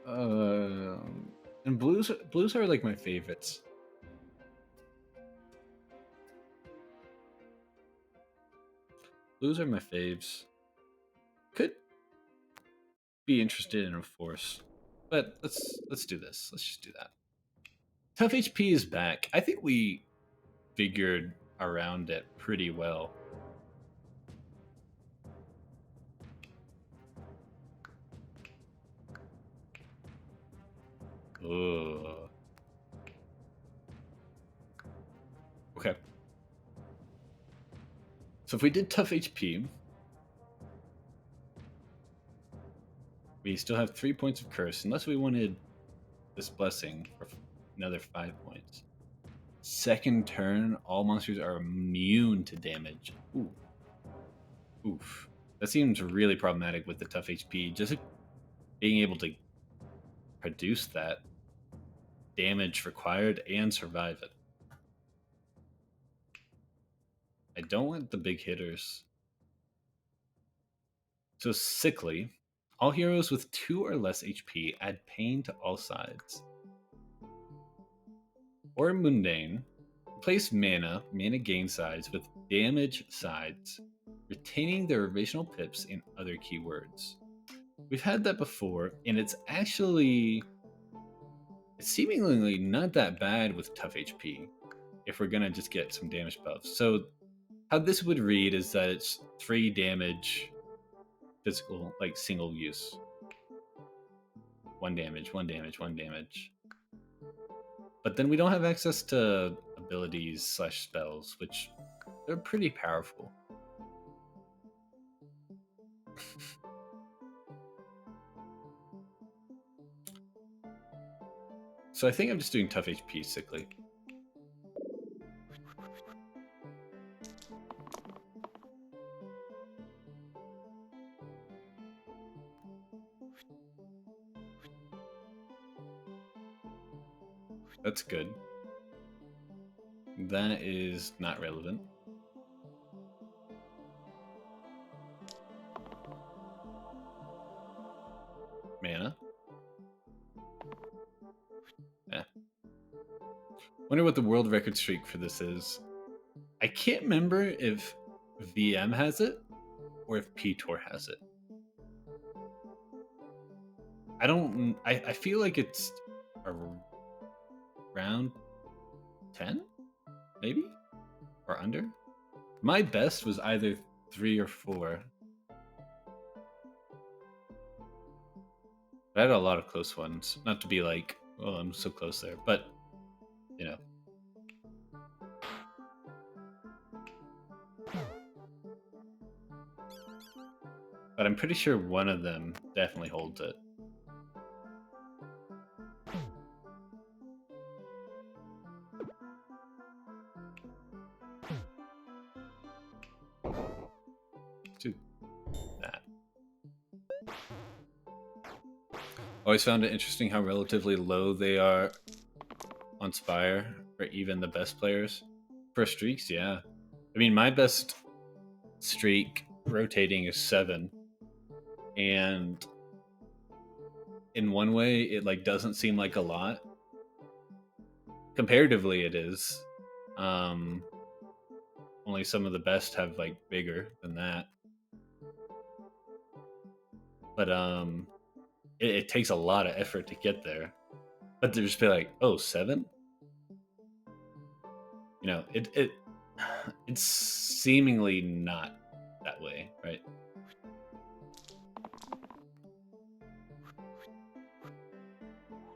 Uh, and blues are like my favorites. Blues are my faves. Could be interested in a force, but let's do this. Let's just do that. Tough HP is back. I think we figured around it pretty well. Ugh. Okay. So if we did tough HP, we still have 3 points of curse, unless we wanted this blessing for another 5 points. Second turn, all monsters are immune to damage. Ooh. Oof. That seems really problematic with the tough HP. Just being able to produce that damage required and survive it. I don't want the big hitters. So sickly, all heroes with 2 or less HP add pain to all sides. Or mundane, replace mana gain sides with damage sides, retaining their original pips in other keywords. We've had that before, and it's seemingly not that bad with tough HP if we're gonna just get some damage buffs. So how this would read is that it's 3 damage physical, like single use. 1 damage, 1 damage, 1 damage. But then we don't have access to abilities / spells, which they're pretty powerful. So I think I'm just doing tough HP sickly. That's good. That is not relevant. Mana. Eh. Wonder what the world record streak for this is. I can't remember if VM has it or if PTOR has it. I feel like it's around 10, maybe? Or under? My best was either 3 or 4. But I had a lot of close ones. Not to be like, oh, I'm so close there, but you know. But I'm pretty sure one of them definitely holds it. Do that. Always found it interesting how relatively low they are on Spire for even the best players. For streaks, yeah. I mean, my best streak rotating is 7. And in one way, it like doesn't seem like a lot. Comparatively, it is. Only some of the best have like bigger than that. But it takes a lot of effort to get there. But to just be like, oh, 7? You know, it's seemingly not that way, right?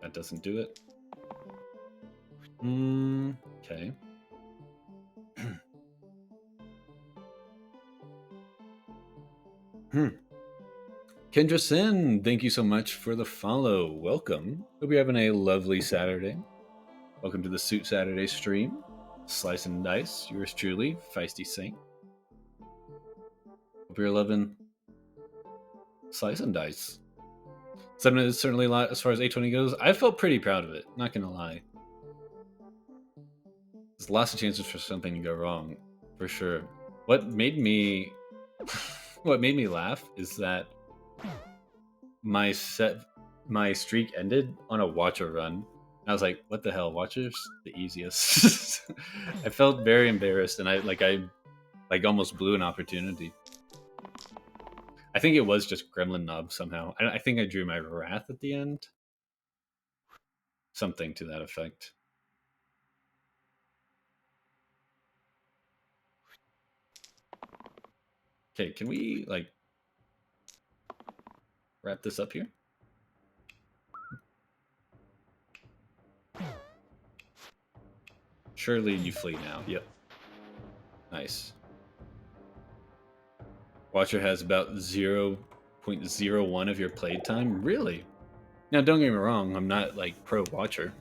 That doesn't do it. Okay. Kendra Sin, thank you so much for the follow. Welcome. Hope you're having a lovely Saturday. Welcome to the Suit Saturday stream. Slice and Dice, yours truly, Feisty Saint. Hope you're loving Slice and Dice. Something is certainly a lot as far as A20 goes. I felt pretty proud of it, not gonna lie. There's lots of chances for something to go wrong, for sure. What made me laugh is that my my streak ended on a Watcher run. I was like, "What the hell? Watcher's the easiest." I felt very embarrassed, and I almost blew an opportunity. I think it was just Gremlin Knob somehow. I think I drew my Wrath at the end, something to that effect. Okay, can we like wrap this up here? Surely you flee now. Yep. Nice. Watcher has about 0.01 of your playtime. Really? Now, don't get me wrong. I'm not like pro Watcher.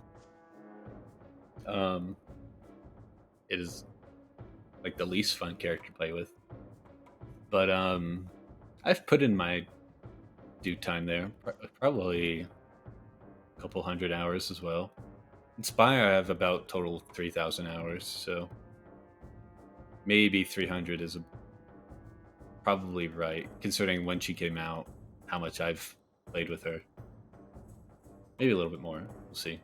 Um, it is like the least fun character to play with. But I've put in my due time there. Probably a couple hundred hours as well. Inspire, I have about total 3,000 hours, so maybe 300 is probably right, considering when she came out, how much I've played with her. Maybe a little bit more. We'll see.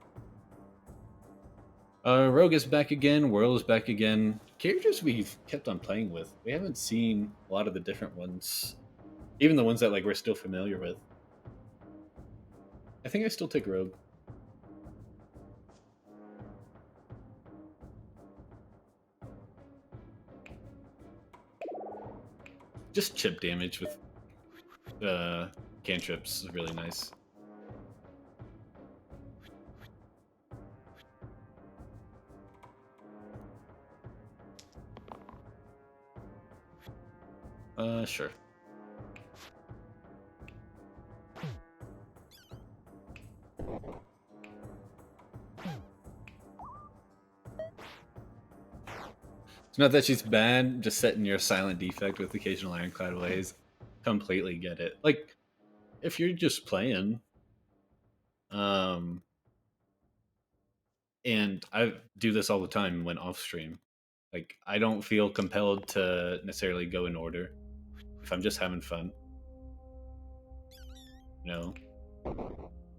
Rogue is back again. Whirl is back again. Characters we've kept on playing with. We haven't seen a lot of the different ones, even the ones that like we're still familiar with. I think I still take Rogue. Just chip damage with cantrips is really nice. Sure. It's not that she's bad, just setting your silent defect with occasional ironclad ways. Completely get it. Like, if you're just playing, um, and I do this all the time when off stream. Like, I don't feel compelled to necessarily go in order if I'm just having fun. You know,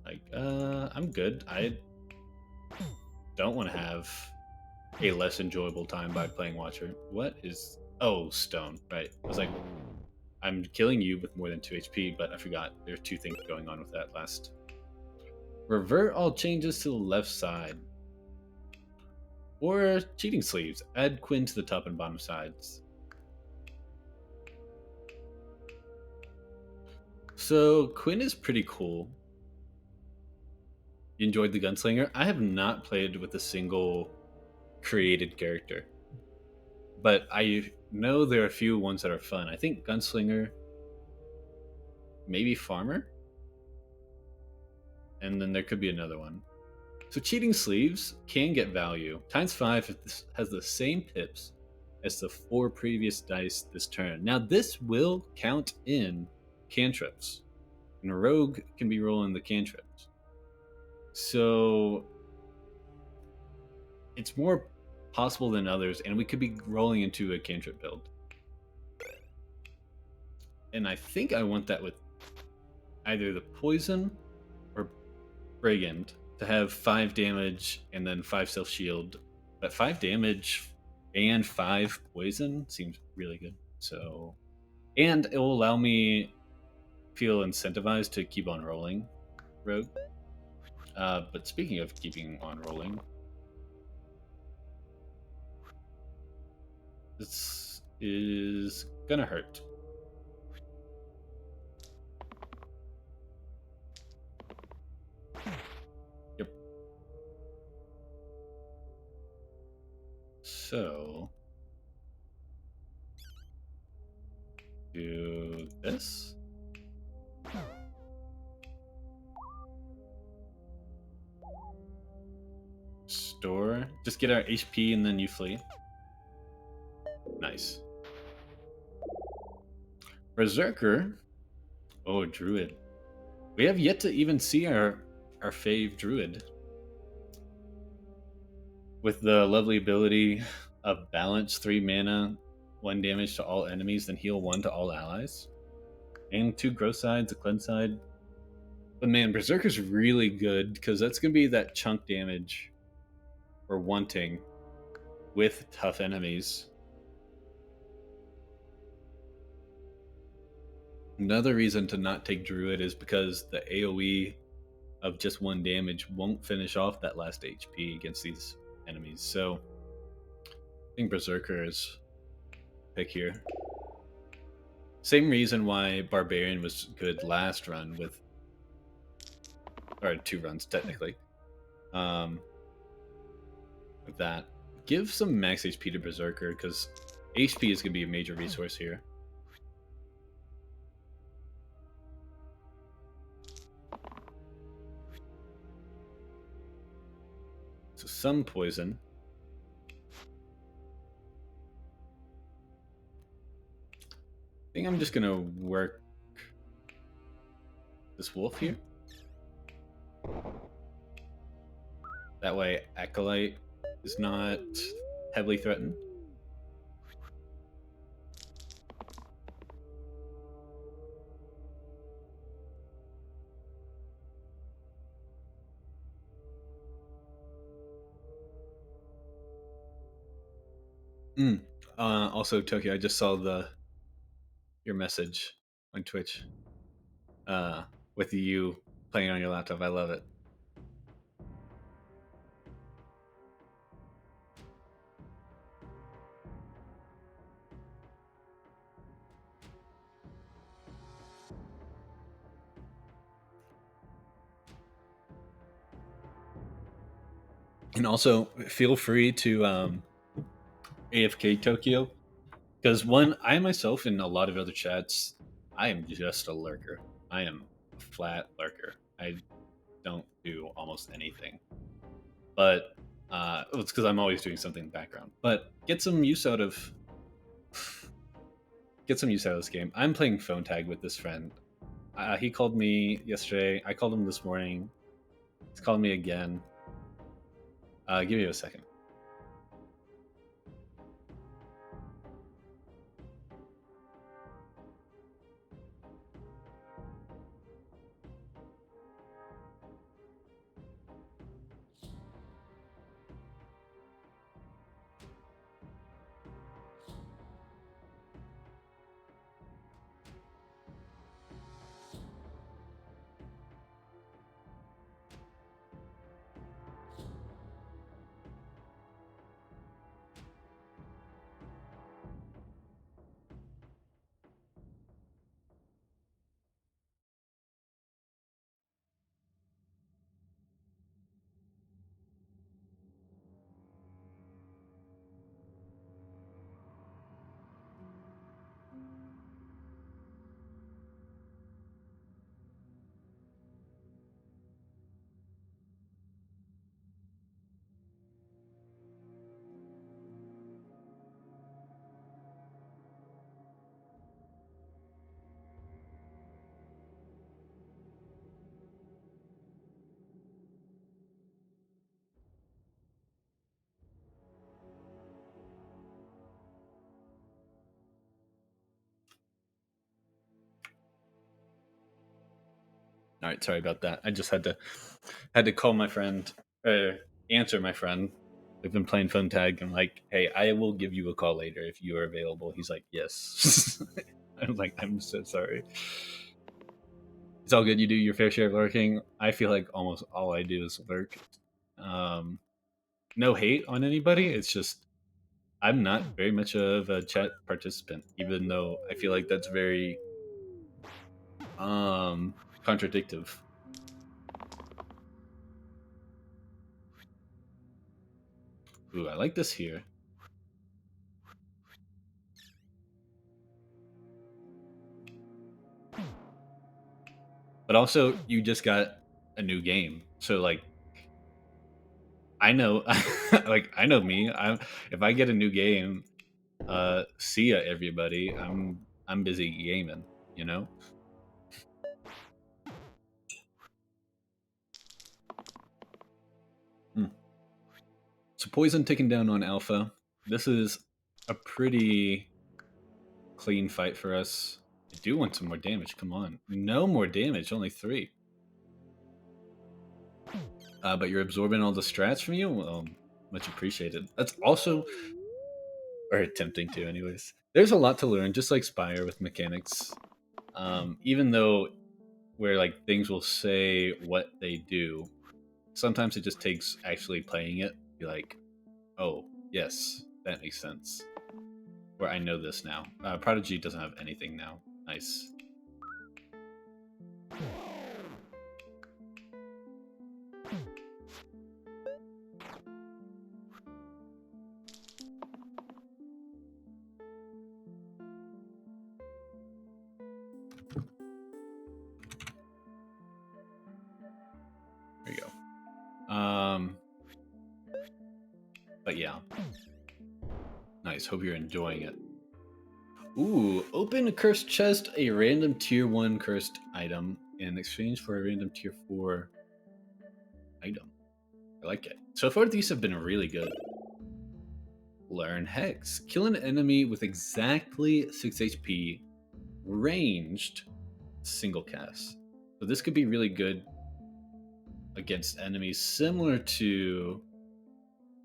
like, I'm good. I don't want to have a less enjoyable time by playing Watcher. What is... Oh, Stone. Right. I was like, I'm killing you with more than 2 HP, but I forgot. There are 2 things going on with that last. Revert all changes to the left side. Or cheating sleeves. Add Quinn to the top and bottom sides. So Quinn is pretty cool. You enjoyed the Gunslinger? I have not played with a single created character, but I know there are a few ones that are fun. I think Gunslinger, maybe Farmer, and then there could be another one. So cheating sleeves can get value. ×5 if this has the same pips as the 4 previous dice this turn. Now this will count in cantrips, and a rogue can be rolling the cantrips. So it's more possible than others, and we could be rolling into a cantrip build. And I think I want that with either the poison or brigand to have 5 damage and then 5 self shield. But 5 damage and 5 poison seems really good. So, and it will allow me feel incentivized to keep on rolling rogue. But speaking of keeping on rolling, this is gonna hurt. Yep. So do this. Store. Just get our HP and then you flee. Nice. Berserker. Oh, Druid. We have yet to even see our fave Druid. With the lovely ability of balance 3 mana, 1 damage to all enemies, then heal 1 to all allies. And 2 growth sides, a cleanse side. But man, Berserker's really good because that's gonna be that chunk damage we're wanting with tough enemies. Another reason to not take Druid is because the AoE of just one damage won't finish off that last HP against these enemies. So I think Berserker is pick here. Same reason why Barbarian was good last run with, or 2 runs technically. With that, give some max HP to Berserker because HP is going to be a major resource here. So some poison. I think I'm just going to work this wolf here. That way Acolyte is not heavily threatened. Also, Tokyo, I just saw your message on Twitch with you playing on your laptop. I love it. And also, feel free to AFK Tokyo, because I myself in a lot of other chats, I am just a lurker. I am a flat lurker. I don't do almost anything, but it's because I'm always doing something in the background. But get some use out of this game. I'm playing phone tag with this friend. He called me yesterday. I called him this morning. He's calling me again. Give me a second. All right, sorry about that. I just had to call my friend, answer my friend. We've been playing phone tag. I'm like, hey, I will give you a call later if you are available. He's like, yes. I'm like, I'm so sorry. It's all good. You do your fair share of lurking. I feel like almost all I do is lurk. No hate on anybody. It's just I'm not very much of a chat participant, even though I feel like that's very contradictive. Ooh, I like this here. But also, you just got a new game, so like, I know, like I know me. If I get a new game, see ya everybody. I'm busy gaming, you know. Hmm. So poison taken down on alpha. This is a pretty clean fight for us. I do want some more damage. Come on, no more damage. Only 3. But you're absorbing all the strats from you. Well, much appreciated. That's also, or attempting to, anyways. There's a lot to learn, just like Spire with mechanics. Even though where like things will say what they do, sometimes it just takes actually playing it. Be like, oh yes, that makes sense. Where I know this now. Prodigy doesn't have anything now. Nice. There you go. But yeah. Nice. Hope you're enjoying it. Ooh, open a cursed chest, a random tier 1 cursed item in exchange for a random tier 4 item. I like it. So far, these have been really good. Learn Hex. Kill an enemy with exactly 6 HP, ranged, single cast. So this could be really good against enemies similar to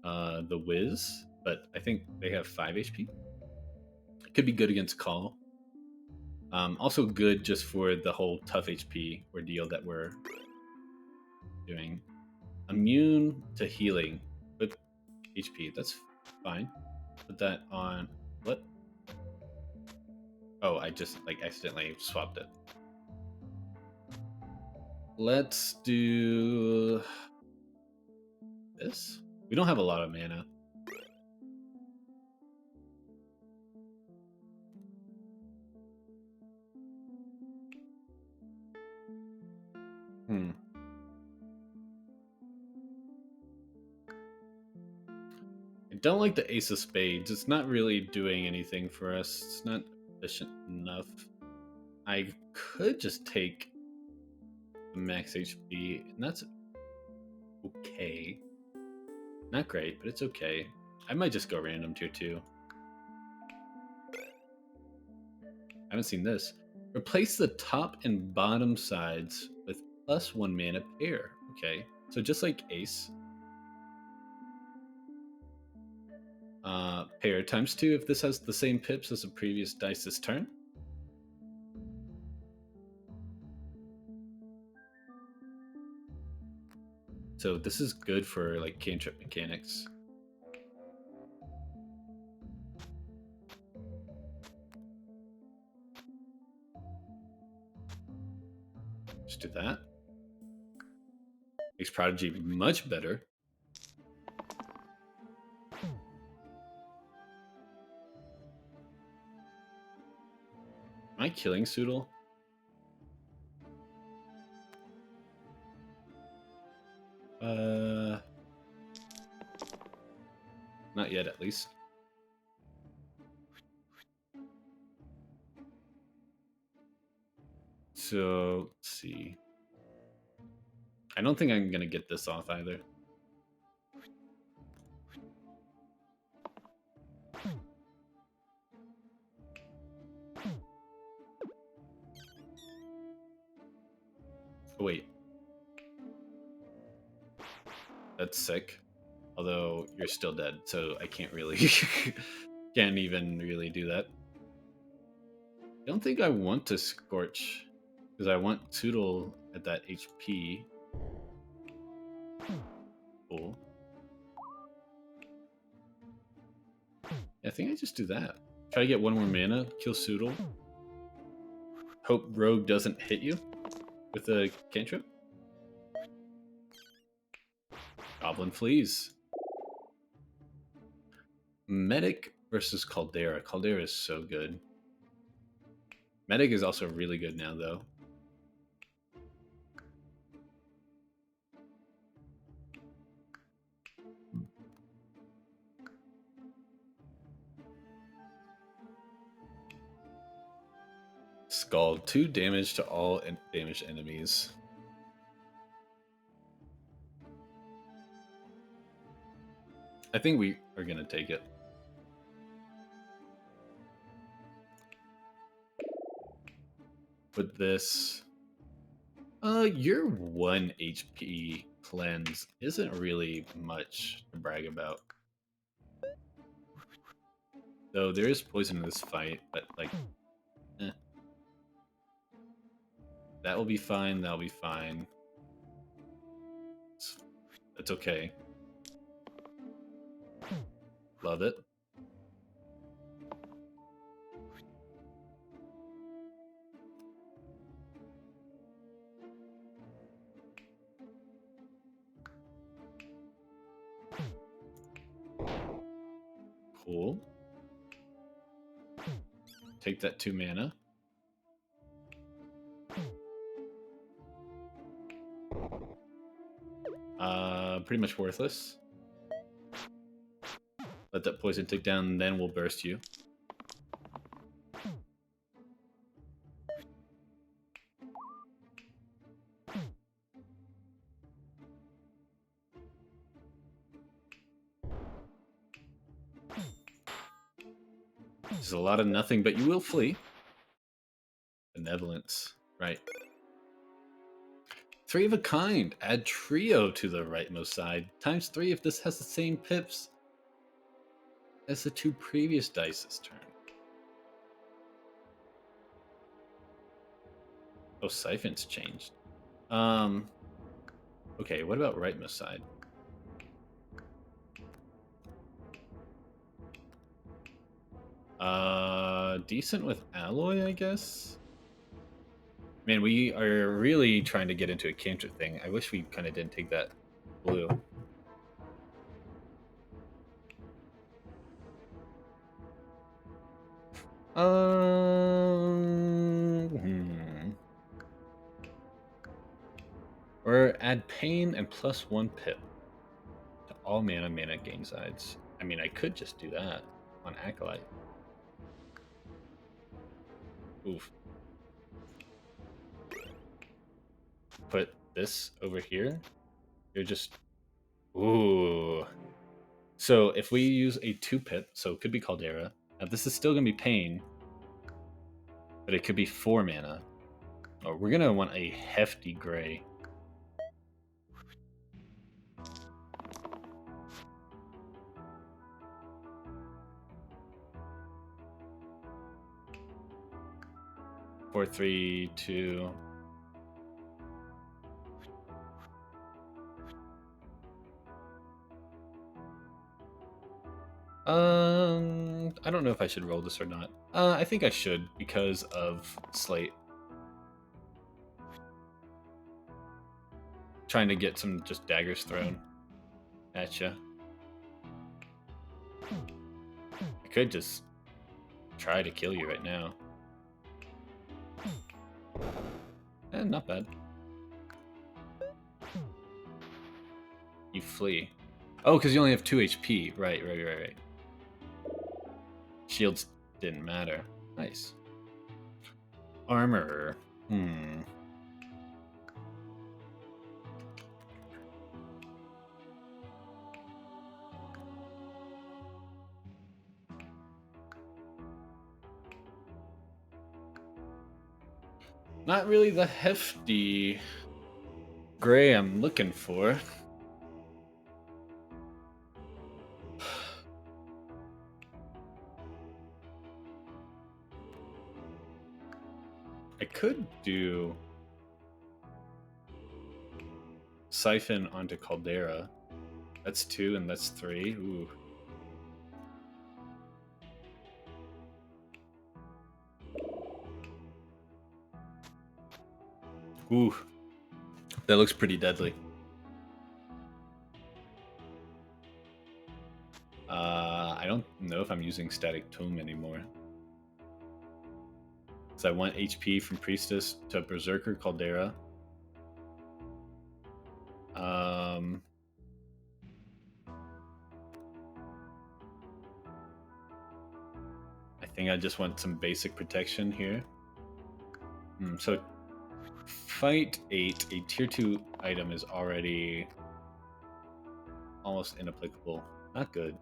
the Wiz, but I think they have 5 HP. It could be good against Call. Also good just for the whole tough HP ordeal that we're doing. Immune to healing with HP. That's fine. Put that on. What? Oh, I just like accidentally swapped it. Let's do this. We don't have a lot of mana. I don't like the Ace of Spades. It's not really doing anything for us. It's not efficient enough. I could just take the max HP, and that's okay. Not great, but it's okay. I might just go random tier 2. I haven't seen this. Replace the top and bottom sides with +1 mana pair. Okay, so just like Ace. Pair ×2 if this has the same pips as the previous dice this turn. So this is good for like cantrip mechanics. Just do that. Makes Prodigy much better. Am I killing Soodle? Not yet, at least. So, let's see. I don't think I'm gonna get this off either. Oh, wait. That's sick. Although you're still dead, so I can't really can't even really do that. I don't think I want to Scorch because I want Toodle at that HP. Cool. Yeah, I think I just do that. Try to get 1 more mana, kill Soodle. Hope Rogue doesn't hit you with a cantrip. Goblin flees. Medic versus Caldera. Caldera is so good. Medic is also really good now, though. Scald. 2 damage to all damaged enemies. I think we are going to take it. With this... you're 1 HP cleanse isn't really much to brag about. Though there is poison in this fight, but like, eh. That will be fine, that'll be fine. That's okay. Love it. Cool. Take that 2 mana. Pretty much worthless. Let that poison tick down, then we'll burst you. There's a lot of nothing, but you will flee. Benevolence. Right. 3 of a kind. Add trio to the rightmost side. Times 3 if this has the same pips as the 2 previous dice's turn. Oh, Siphon's changed. Okay, what about rightmost side? Decent with alloy, I guess? Man, we are really trying to get into a cantrip thing. I wish we kind of didn't take that blue. Or add pain and +1 pip to all mana gain sides. I mean, I could just do that on Acolyte. Oof. Put this over here. You're just... Ooh. So if we use a 2 pip, so it could be Caldera. Now this is still going to be pain, but it could be 4 mana. Oh, we're going to want a hefty gray. Four, 3, 2. I don't know if I should roll this or not. I think I should because of Slate. Trying to get some just daggers thrown at you. I could just try to kill you right now. Not bad. You flee. Oh, because you only have 2 HP. Right. Shields didn't matter. Nice. Armor. Not really the hefty gray I'm looking for. I could do Siphon onto Caldera. That's 2 and that's 3. Ooh. Ooh. That looks pretty deadly. I don't know if I'm using Static Tome anymore. So I want HP from Priestess to Berserker Caldera. I think I just want some basic protection here. So Fight 8, a tier 2 item is already almost inapplicable. Not good.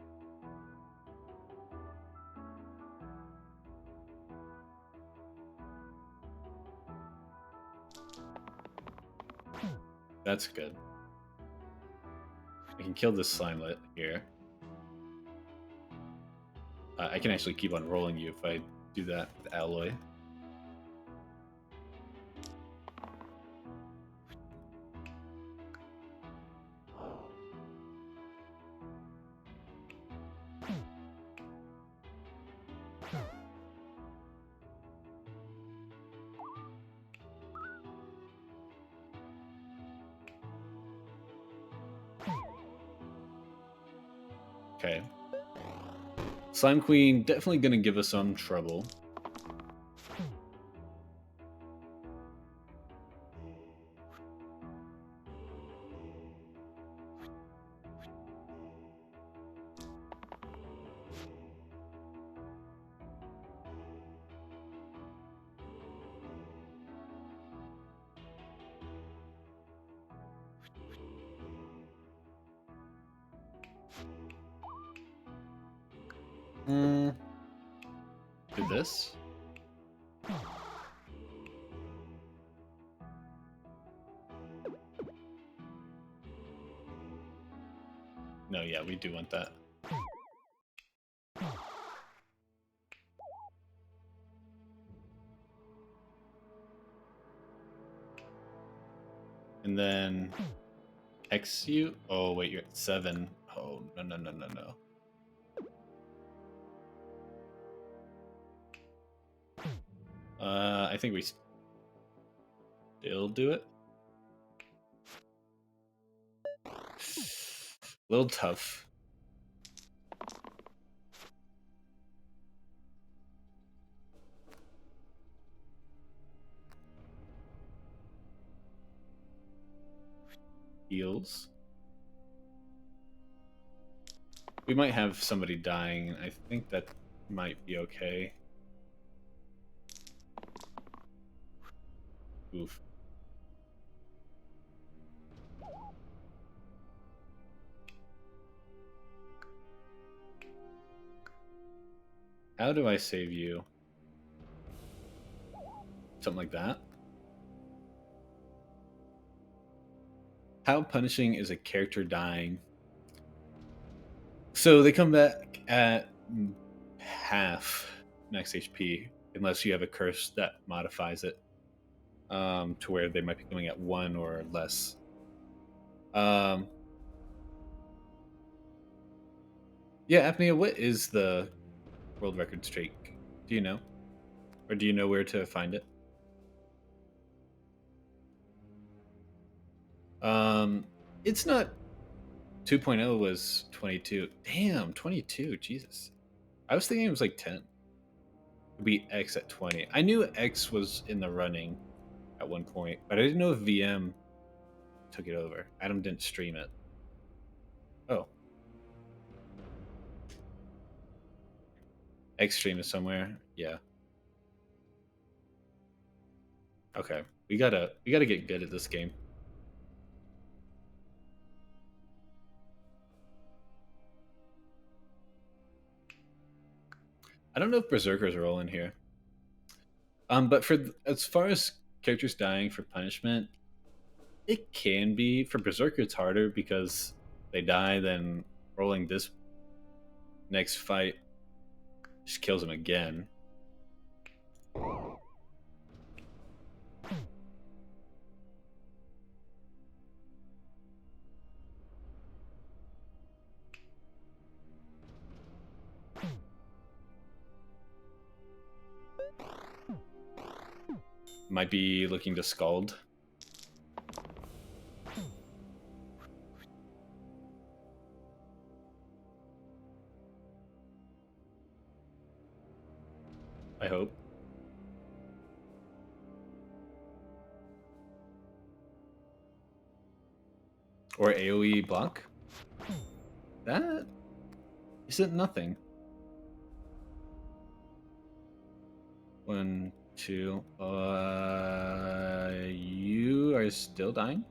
That's good. I can kill this slimelet here. I can actually keep on rolling you if I do that with alloy. Okay. Slime Queen definitely gonna give us some trouble. Do this. No, yeah, we do want that. And then X you. Oh wait, you're at 7. Oh no no no no no. I think we still do it. A little tough. Heals. We might have somebody dying. I think that might be okay. Oof. How do I save you? Something like that. How punishing is a character dying? So they come back at half max HP, unless you have a curse that modifies it to where they might be coming at 1 or less. Yeah, Apnea, what is the world record streak? Do you know? Or do you know where to find it? It's not 2.0 was 22. Damn, 22. Jesus. I was thinking it was like 10. It'd be X at 20. I knew X was in the running at one point, but I didn't know if VM took it over. Adam didn't stream it. Oh. X stream is somewhere. Yeah. Okay. We gotta get good at this game. I don't know if Berserkers roll in here. But as far as characters dying for punishment, it can be. For Berserker it's harder because they die, then rolling this next fight just kills them again. Might be looking to scald. I hope. Or AoE block. That isn't nothing. 1, 2. You are still dying,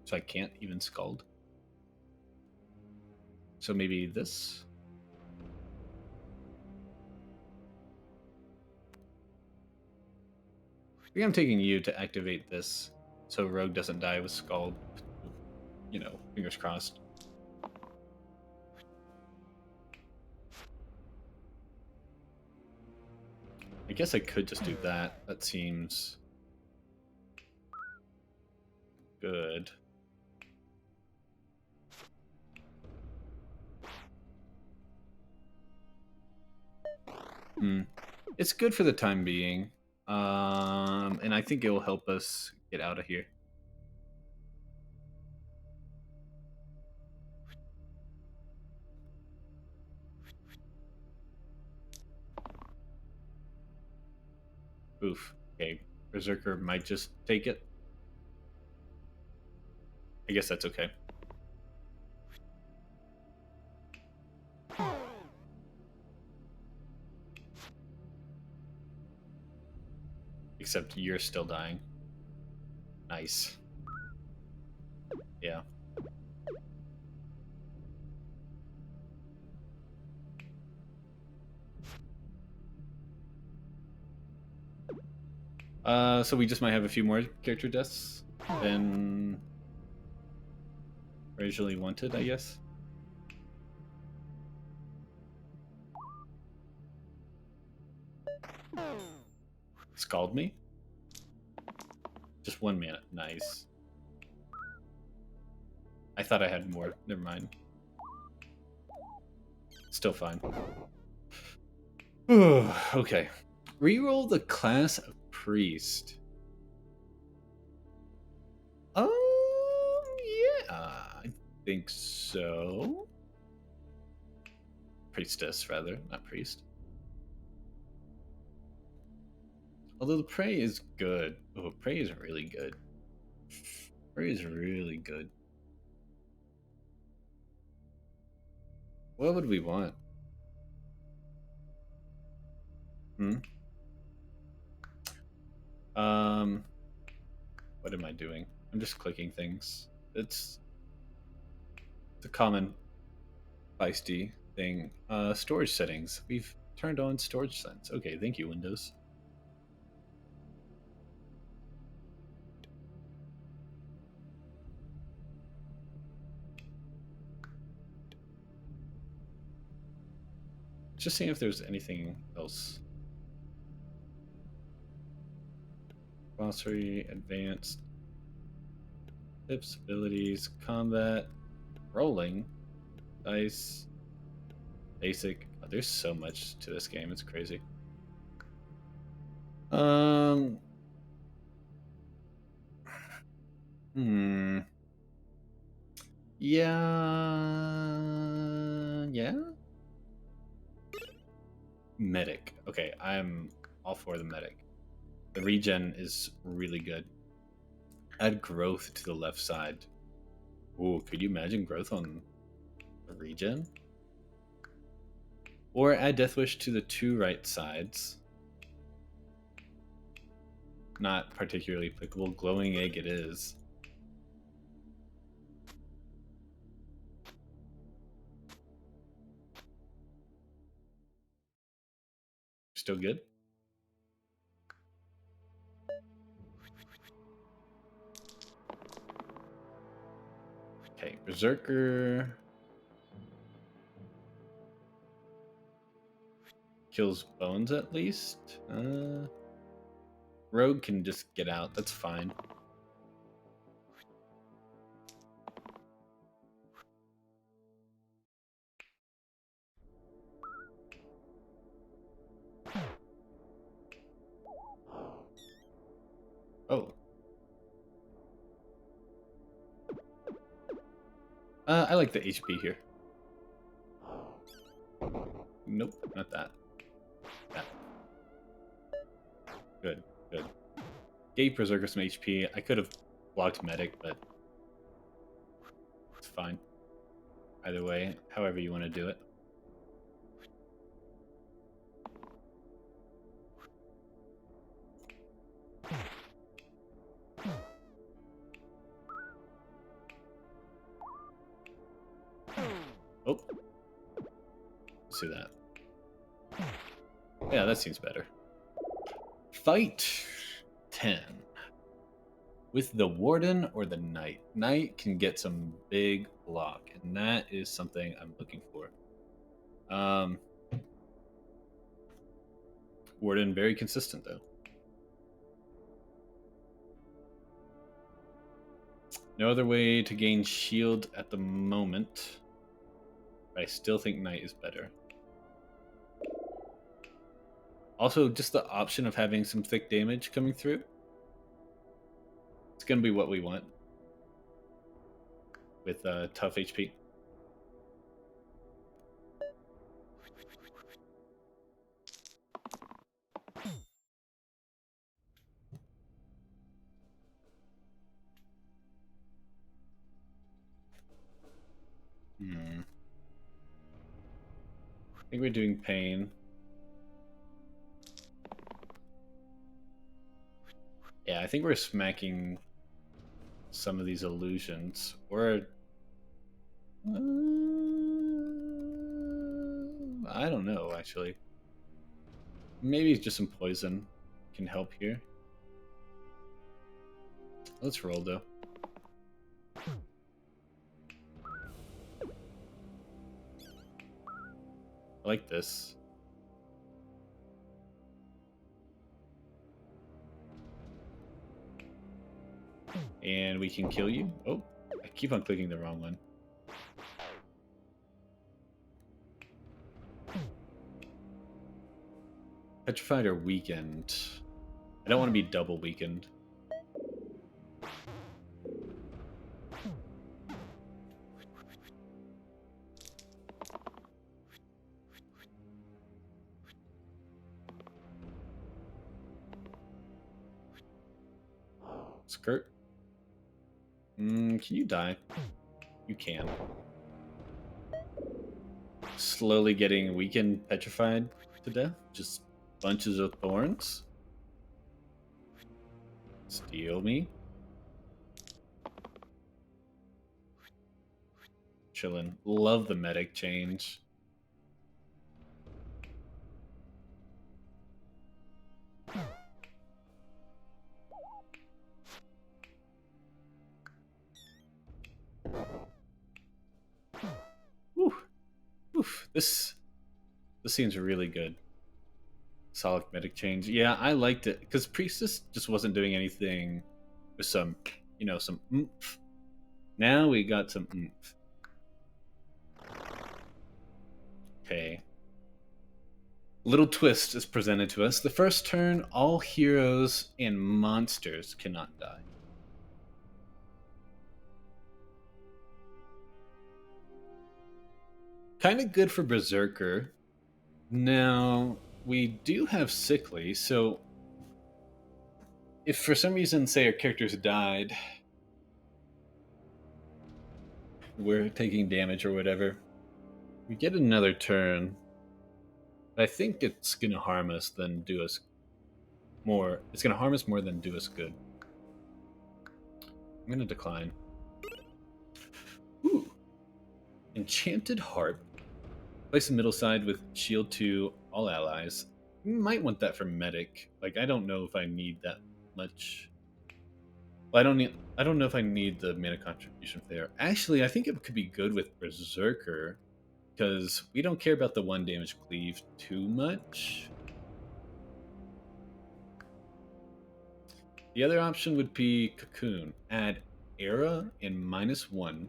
so I can't even scald. So maybe this. I think I'm taking you to activate this, so Rogue doesn't die with scald. You know, fingers crossed. I guess I could just do that. That seems good. It's good for the time being. And I think it will help us get out of here. Oof. Okay. Berserker might just take it. I guess that's okay. Except you're still dying. Nice. Yeah. So we just might have a few more character deaths than originally wanted, I guess. Scald me? Just 1 minute. Nice. I thought I had more. Never mind. Still fine. Okay. Reroll the class of priest. Yeah, I think so. Priestess, rather, not priest. Although the prey is good. Oh, prey is really good. Prey is really good. What would we want? What am I doing? I'm just clicking things. It's a common feisty thing. Storage settings. We've turned on storage settings. Okay, thank you, Windows. Just seeing if there's anything else. Glossary, advanced, tips, abilities, combat, rolling, dice, basic. Oh, there's so much to this game. It's crazy. Yeah. Medic. Okay, I'm all for the medic. The regen is really good. Add growth to the left side. Ooh, could you imagine growth on the regen? Or add Death Wish to the 2 right sides. Not particularly applicable. Glowing Egg it is. Still good? Okay, Berserker kills bones at least. Rogue can just get out. That's fine. Oh. I like the HP here. Nope, not that. That. Good, good. Gave Berserker some HP. I could have blocked Medic, but it's fine. Either way, however you want to do it. Oh. Let's do that. Yeah, that seems better. Fight 10. With the Warden or the Knight. Knight can get some big block, and that is something I'm looking for. Warden, very consistent though. No other way to gain shield at the moment. But I still think Knight is better. Also, just the option of having some thick damage coming through. It's going to be what we want. With tough HP. I think we're doing pain. Yeah, I think we're smacking some of these illusions. Or... I don't know, actually. Maybe just some poison can help here. Let's roll, though. I like this. And we can kill you. Oh, I keep on clicking the wrong one. Petrified or weakened? I don't want to be double weakened. Skirt? Can you die? You can. Slowly getting weakened, petrified to death. Just bunches of thorns. Steal me. Chillin'. Love the medic change. Woo. Oof. This seems really good. Solid medic change. Yeah, I liked it because Priestess just wasn't doing anything with some, some oomph. Now we got some oomph. Okay. Little twist is presented to us. The first turn, all heroes and monsters cannot die. Kind of good for Berserker. Now, we do have Sickly, so if for some reason, say, our characters died, we're taking damage or whatever, we get another turn. I think it's going to harm us than do us more. It's going to harm us more than do us good. I'm going to decline. Ooh. Enchanted Harp. Place the middle side with shield to all allies. You might want that for medic. Like, I don't know if I need that much. Well, I don't know if I need the mana contribution there. Actually, I think it could be good with Berserker, because we don't care about the 1 damage cleave too much. The other option would be Cocoon. Add Era and -1.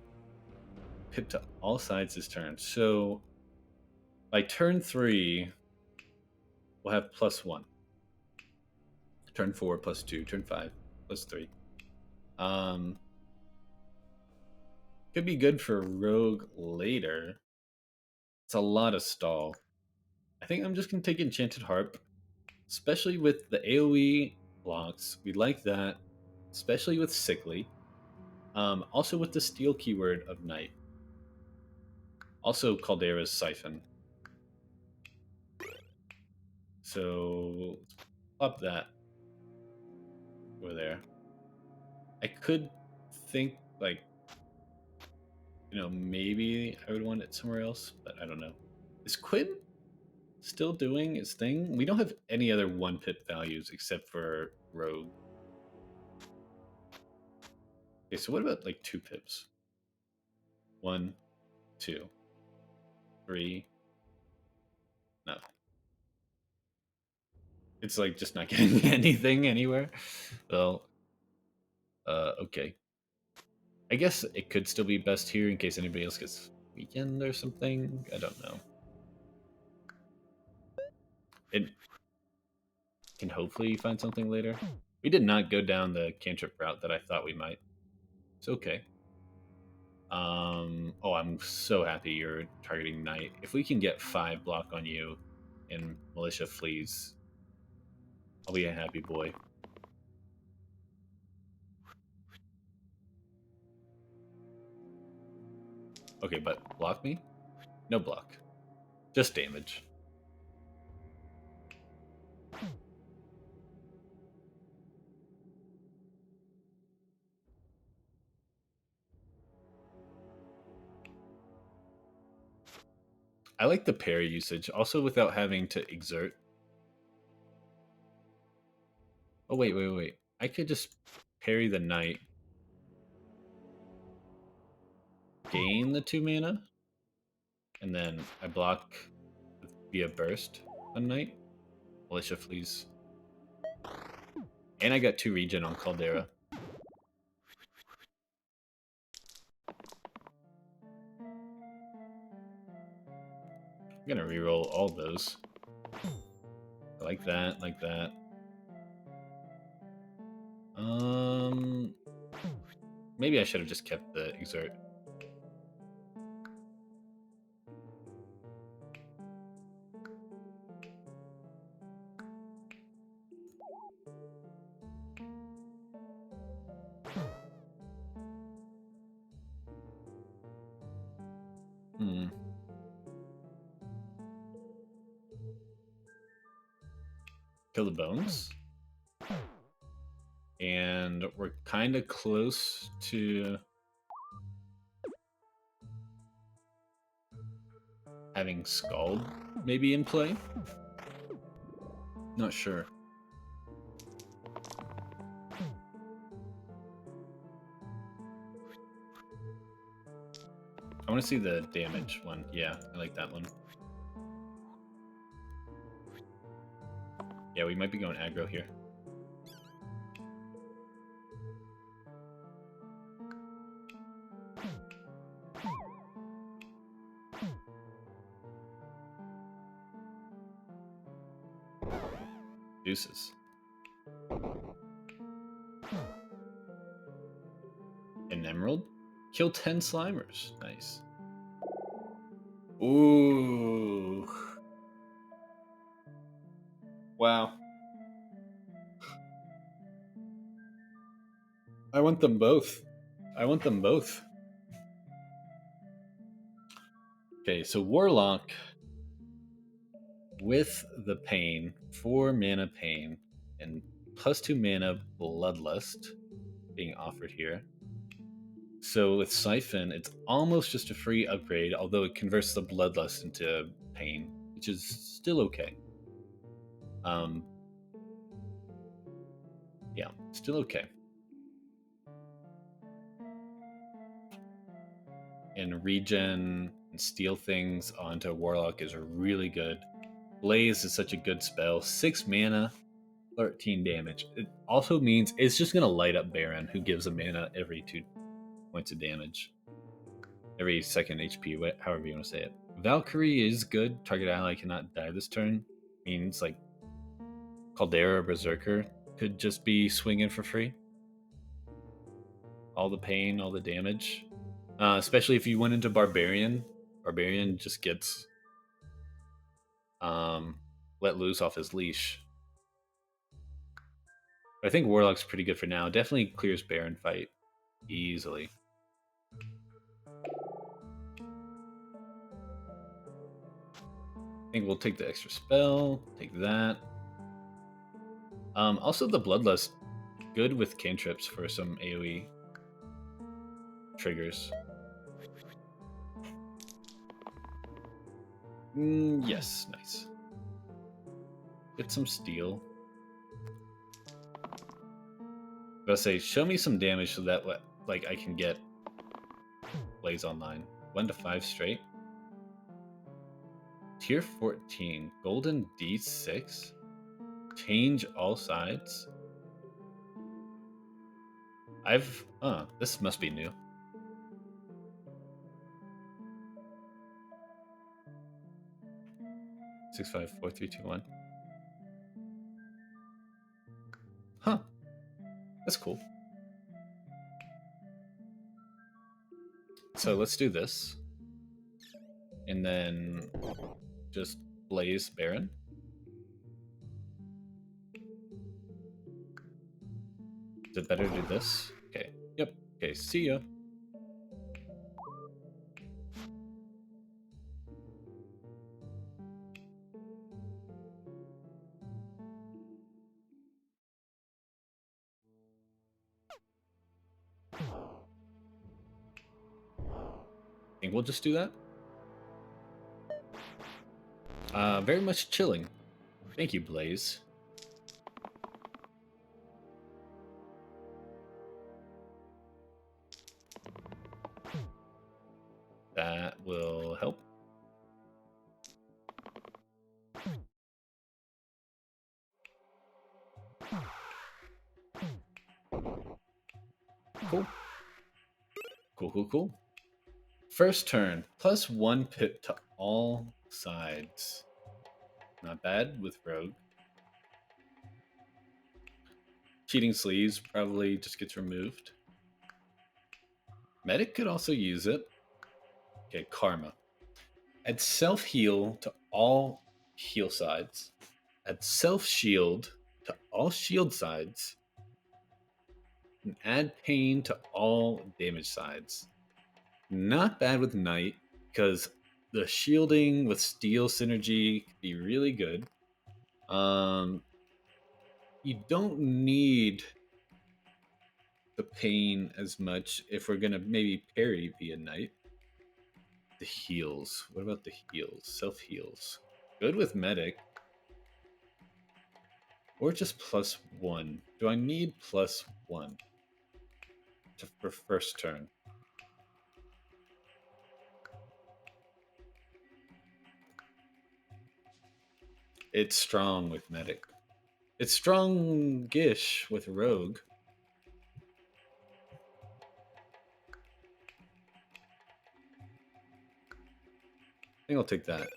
Pip to all sides this turn. So by turn 3, we'll have +1. Turn 4, +2. Turn 5, +3. Could be good for Rogue later. It's a lot of stall. I think I'm just going to take Enchanted Harp, especially with the AoE blocks. We like that, especially with Sickly. Also with the Steel keyword of Knight. Also Caldera's Siphon. So let's pop that over there. I could think, like, maybe I would want it somewhere else, but I don't know. Is Quinn still doing its thing? We don't have any other 1 pip values except for Rogue. Okay, so what about like 2 pips? 1, 2, 3. No. It's like just not getting anything anywhere. Well, okay. I guess it could still be best here in case anybody else gets weekend or something. I don't know. It can hopefully find something later. We did not go down the cantrip route that I thought we might. It's okay. Oh, I'm so happy you're targeting Knight. If we can get 5 block on you and Militia flees, I'll be a happy boy. Okay, but block me? No block. Just damage. I like the parry usage, also without having to exert. Oh, wait. I could just parry the Knight. Gain the 2 mana. And then I block via burst on Knight. Militia flees. And I got 2 regen on Caldera. I'm gonna reroll all those. Like that, like that. Maybe I should have just kept the exert. Kill the bones. And we're kind of close to having Scald maybe in play. Not sure. I want to see the damage one. Yeah, I like that one. Yeah, we might be going aggro here. Deuces. An emerald? Kill 10 Slimers. Nice. Ooh. Wow. I want them both. I want them both. Okay, so Warlock with the Pain, 4 mana Pain, and +2 mana Bloodlust being offered here. So with Siphon, it's almost just a free upgrade, although it converts the Bloodlust into Pain, which is still okay. Yeah, still okay. And regen and steal things onto Warlock is really good. Blaze is such a good spell. 6 mana, 13 damage. It also means it's just going to light up Baron, who gives a mana every 2 points of damage. Every second HP, however you want to say it. Valkyrie is good. Target ally cannot die this turn. Means like Caldera or Berserker could just be swinging for free. All the pain, all the damage. Especially if you went into Barbarian. Barbarian just gets let loose off his leash. But I think Warlock's pretty good for now. Definitely clears Baron fight easily. I think we'll take the extra spell, take that. Also the Bloodlust, good with cantrips for some AoE triggers. Yes, nice. Get some steel. But I say, show me some damage so that like I can get Blaze online. 1 to 5 straight. Tier 14, Golden D6. Change all sides. This must be new. Six, five, four, three, two, one. Huh. That's cool. So let's do this. And then just blaze Baron. Is it better to do this? Okay. Yep. Okay, see ya. I think we'll just do that. Very much chilling. Thank you, Blaze. That will help. Cool. Cool. First turn, plus 1 pip to all sides. Not bad with Rogue. Cheating Sleeves probably just gets removed. Medic could also use it. Okay, Karma. Add self-heal to all heal sides. Add self-shield to all shield sides. And add pain to all damage sides. Not bad with Knight, because the shielding with steel synergy could be really good. You don't need the pain as much if we're gonna maybe parry via Knight. The heals. What about the heals? Self heals. Good with medic. Or just plus 1. Do I need plus 1 for first turn? It's strong with medic. It's strong-ish with rogue. I think I'll take that.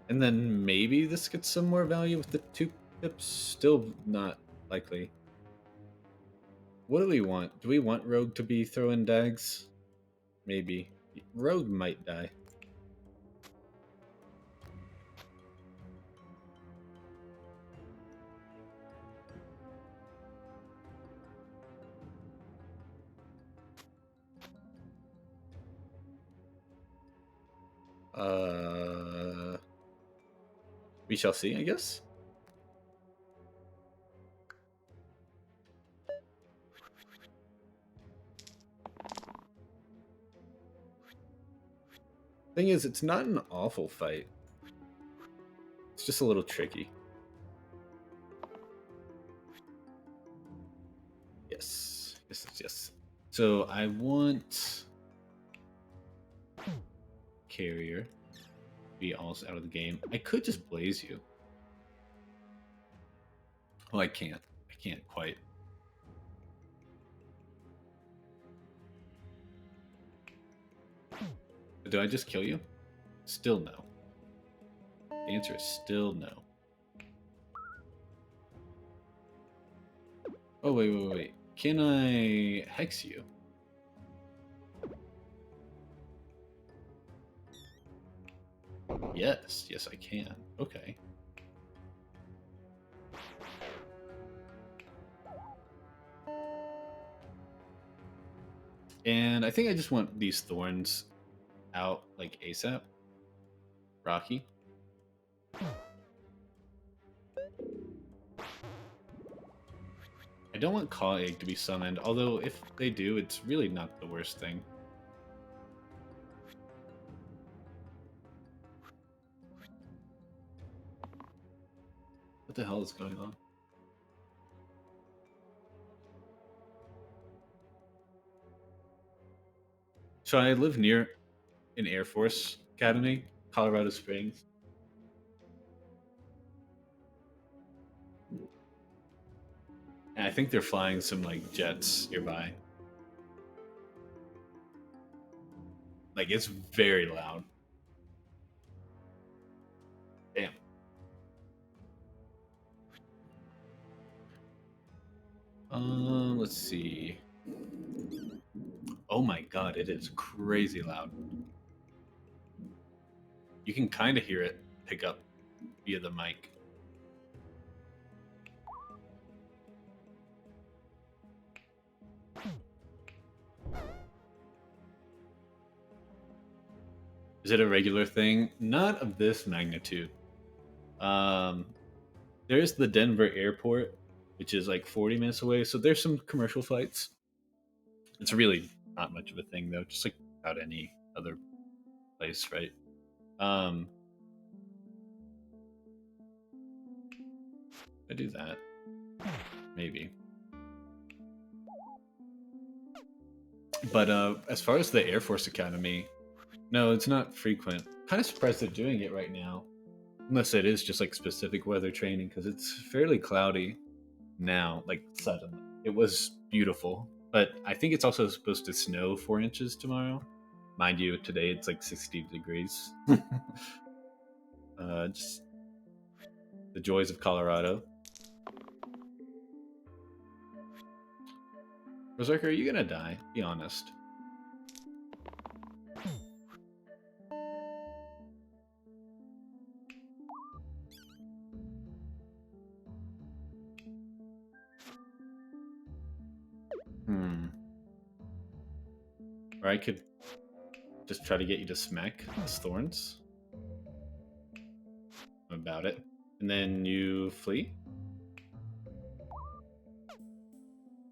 And then maybe this gets some more value with the 2 pips. Still not likely. What do we want? Do we want Rogue to be throwing dags? Maybe. Rogue might die. We shall see, I guess. Thing is, it's not an awful fight. It's just a little tricky. Yes. Yes. So I want Carrier to be also out of the game. I could just blaze you. Oh, I can't. I can't quite. Do I just kill you? Still no. The answer is still no. Oh, wait. Can I hex you? Yes, I can. Okay. And I think I just want these thorns out like ASAP. Rocky. I don't want Claw Egg to be summoned, although if they do, it's really not the worst thing. What the hell is going on? So I live near an Air Force Academy, Colorado Springs. And I think they're flying some like jets nearby. Like it's very loud. Damn. Let's see. Oh my god, it is crazy loud. You can kind of hear it pick up via the mic. Is it a regular thing? Not of this magnitude. Um, there's the Denver airport, which is like 40 minutes away. So there's some commercial flights. It's really not much of a thing though, just like about any other place, right? Um, I do that. Maybe. But as far as the Air Force Academy, no, it's not frequent. Kind of surprised they're doing it right now. Unless it is just like specific weather training, because it's fairly cloudy now, like suddenly. It was beautiful, but I think it's also supposed to snow 4 inches tomorrow. Mind you, today it's like 60 degrees. Just the joys of Colorado. Berserker, are you gonna die? Be honest. Hmm. Or I could just try to get you to smack those thorns. About it. And then you flee?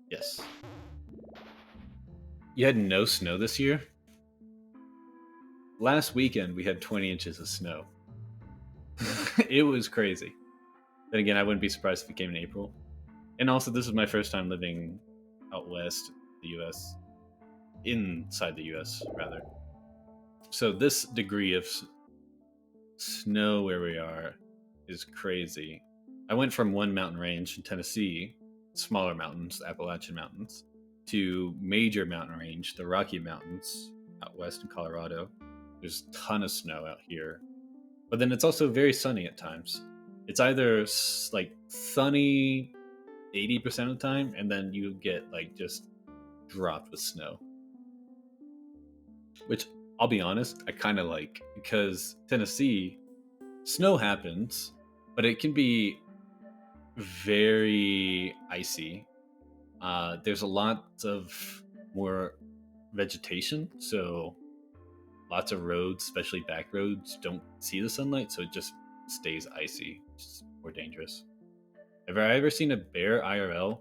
Yes. You had no snow this year? Last weekend we had 20 inches of snow. It was crazy. Then again, I wouldn't be surprised if it came in April. And also, this is my first time living out west, the US. Inside the US, rather. So, this degree of snow where we are is crazy. I went from one mountain range in Tennessee, smaller mountains, the Appalachian Mountains, to major mountain range, the Rocky Mountains, out west in Colorado. There's a ton of snow out here. But then it's also very sunny at times. It's either like sunny 80% of the time, and then you get like just dropped with snow. Which I'll be honest, I kind of like because Tennessee, snow happens, but it can be very icy. There's a lot of more vegetation, so lots of roads, especially back roads, don't see the sunlight, so it just stays icy. It's more dangerous. Have I ever seen a bear IRL?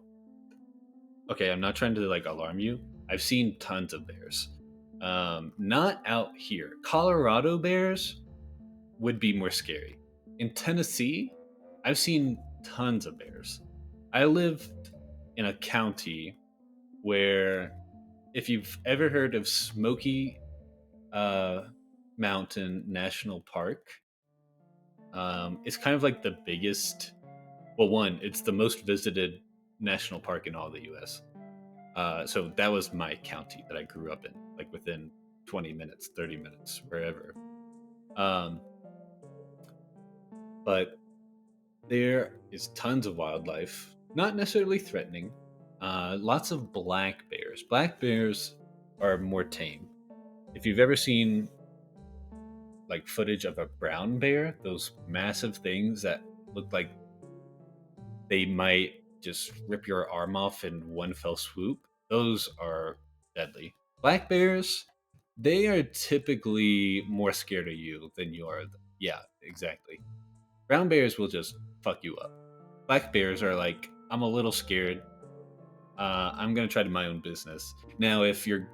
Okay, I'm not trying to like alarm you. I've seen tons of bears. Not out here. Colorado bears would be more scary. In Tennessee, I've seen tons of bears. I lived in a county where, if you've ever heard of Smoky uh, Mountain National Park, it's kind of like the biggest. Well, one, it's the most visited national park in all the U.S. So that was my county that I grew up in, like within 20 minutes, 30 minutes, wherever. Um, but there is tons of wildlife, not necessarily threatening. Lots of black bears. Black bears are more tame. If you've ever seen like footage of a brown bear, those massive things that look like they might just rip your arm off in one fell swoop, those are deadly. Black bears, they are typically more scared of you than you are. Yeah, exactly. Brown bears will just fuck you up. Black bears are like, I'm a little scared. I'm gonna try to my own business. Now, if you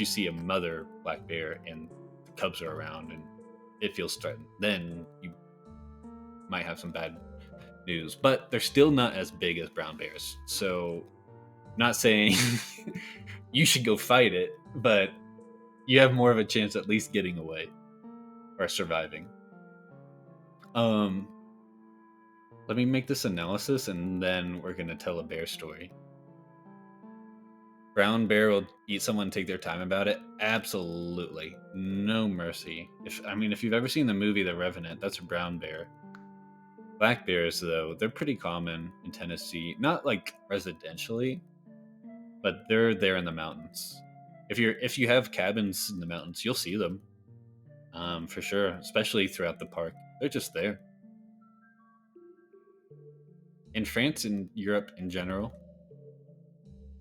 see a mother black bear and the cubs are around and it feels threatened, then you might have some bad news. But they're still not as big as brown bears. So, not saying you should go fight it, but you have more of a chance at least getting away or surviving. Let me make this analysis and then we're gonna tell a bear story. Brown bear will eat someone, take their time about it. Absolutely, no mercy. If you've ever seen the movie The Revenant, that's a brown bear. Black bears, though, they're pretty common in Tennessee. Not like residentially, but they're there in the mountains. If you have cabins in the mountains, you'll see them, for sure. Especially throughout the park, they're just there. In France and Europe in general,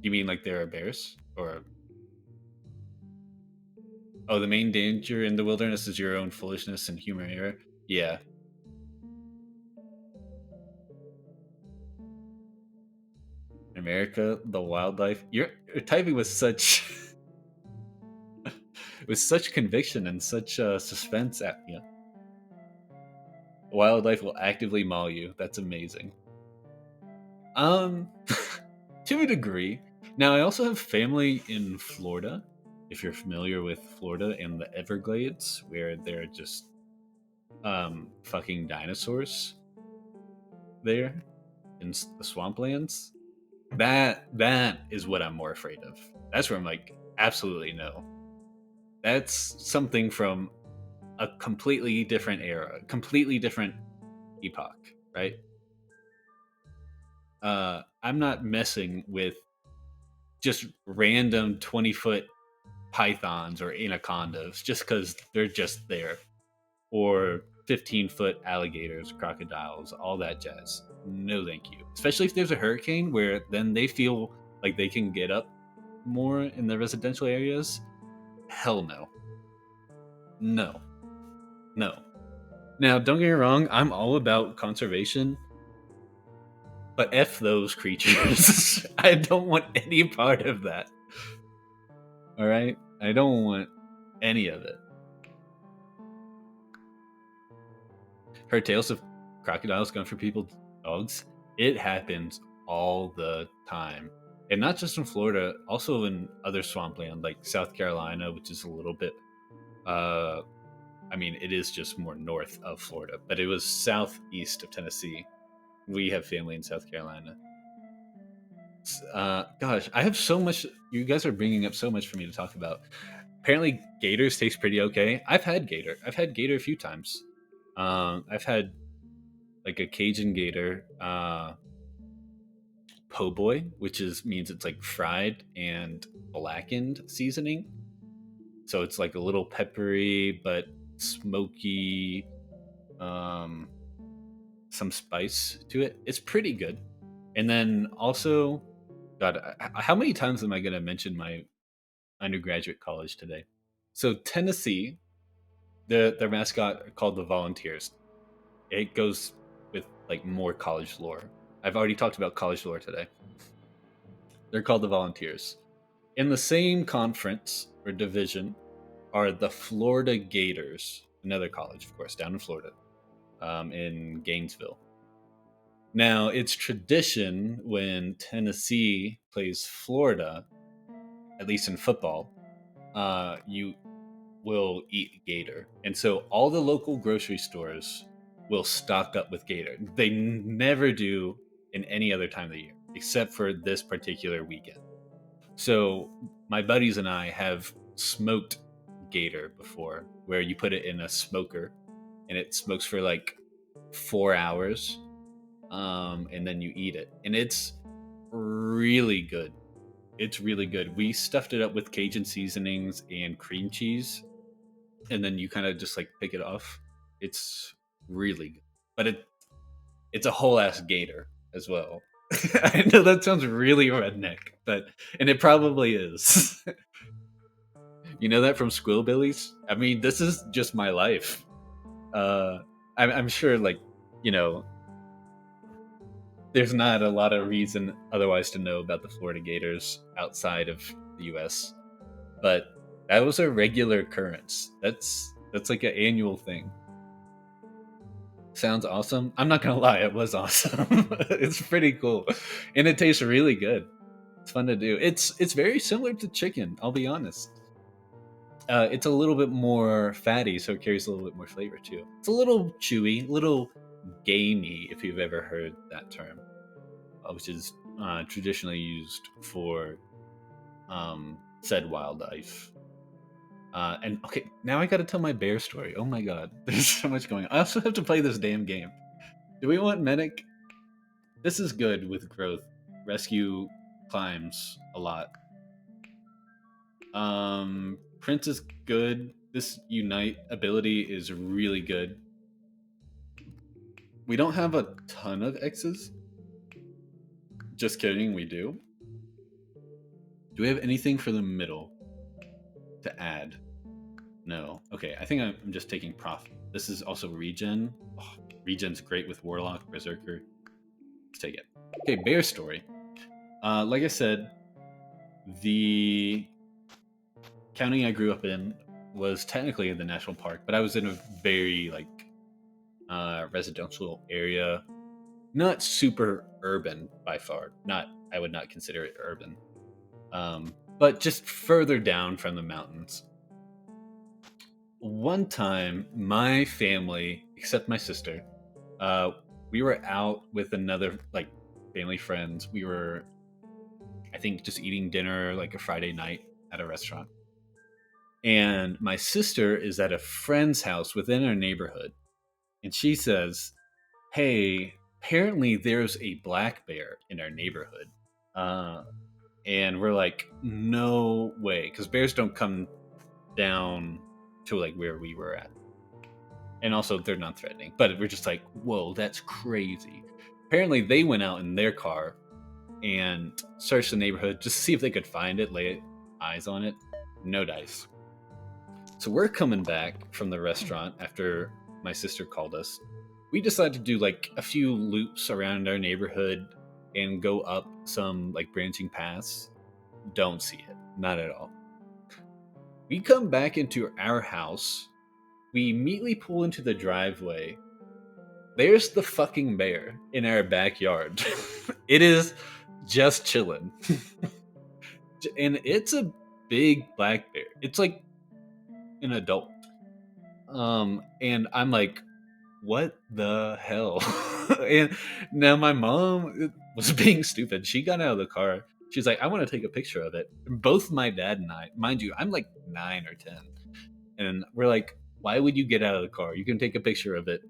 you mean like there are bears, or oh, the main danger in the wilderness is your own foolishness and human error? Yeah. In America, the wildlife. You're typing with such with such conviction and such suspense at you. Wildlife will actively maul you. That's amazing. Um, to a degree. Now, I also have family in Florida. If you're familiar with Florida and the Everglades, where they're just fucking dinosaurs there in the swamplands. That is what I'm more afraid of. That's where I'm like, absolutely no. That's something from a completely different era, completely different epoch, right? I'm not messing with just random 20-foot pythons or anacondas just because they're just there, or 15-foot alligators, crocodiles, all that jazz. No, thank you. Especially if there's a hurricane, where then they feel like they can get up more in the residential areas. Hell no. No. No. Now, don't get me wrong, I'm all about conservation, but F those creatures. I don't want any part of that. Alright? I don't want any of it. Heard tales of crocodiles going for people's dogs? It happens all the time. And not just in Florida, also in other swampland like South Carolina, which is a little bit it is just more north of Florida, but it was southeast of Tennessee. We have family in South Carolina. Gosh, I have so much. You guys are bringing up so much for me to talk about. Apparently, gators taste pretty okay. I've had gator. I've had gator a few times. I've had like a Cajun gator, po' boy, which means it's like fried and blackened seasoning. So it's like a little peppery but smoky, some spice to it. It's pretty good. And then also, God, how many times am I going to mention my undergraduate college today? So Tennessee, their mascot called the Volunteers. It goes with like more college lore. I've already talked about college lore today. They're called the Volunteers. In the same conference or division are the Florida Gators, another college, of course, down in Florida, in Gainesville. Now, it's tradition when Tennessee plays Florida, at least in football, you will eat gator. And so all the local grocery stores will stock up with gator. They never do in any other time of the year, except for this particular weekend. So my buddies and I have smoked gator before, where you put it in a smoker and it smokes for like 4 hours, and then you eat it, and it's really good. It's really good. We stuffed it up with Cajun seasonings and cream cheese, and then you kind of just like pick it off. It's really good, but it's a whole ass gator as well. I know that sounds really redneck, and it probably is. You know that from Squillbillies? I mean, this is just my life. I'm sure, like, you know, there's not a lot of reason otherwise to know about the Florida Gators outside of the U.S., but that was a regular occurrence. That's like an annual thing. Sounds awesome. I'm not gonna lie, it was awesome. It's pretty cool, and it tastes really good. It's fun to do. It's very similar to chicken. I'll be honest. It's a little bit more fatty, so it carries a little bit more flavor too. It's a little chewy, a little gamey, if you've ever heard that term, which is traditionally used for said wildlife. And okay, now I got to tell my bear story. Oh my god, there's so much going on. I also have to play this damn game. Do we want medic? This is good with growth. Rescue climbs a lot. Prince is good. This unite ability is really good. We don't have a ton of X's. Just kidding, we do. Do we have anything for the middle to add? No. Okay, I think I'm just taking prof. This is also regen. Oh, regen's great with Warlock, Berserker. Let's take it. Okay, bear story. Like I said, the county I grew up in was technically in the national park, but I was in a very residential area, not super urban by far. Not, I would not consider it urban, but just further down from the mountains. One time, my family, except my sister, we were out with another family friends. We were, I think, just eating dinner like a Friday night at a restaurant. And my sister is at a friend's house within our neighborhood. And she says, hey, apparently there's a black bear in our neighborhood. And we're like, no way. Because bears don't come down to like where we were at. And also they're not threatening. But we're just like, whoa, that's crazy. Apparently they went out in their car and searched the neighborhood just to see if they could find it, lay eyes on it. No dice. So we're coming back from the restaurant after my sister called us. We decided to do like a few loops around our neighborhood and go up some like branching paths. Don't see it. Not at all. We come back into our house. We immediately pull into the driveway. There's the fucking bear in our backyard. It is just chilling. And it's a big black bear. It's like an adult. And I'm like, what the hell? And now my mom was being stupid. She got out of the car. She's like, I want to take a picture of it. Both my dad and I, mind you, I'm like 9 or 10. And we're like, why would you get out of the car? You can take a picture of it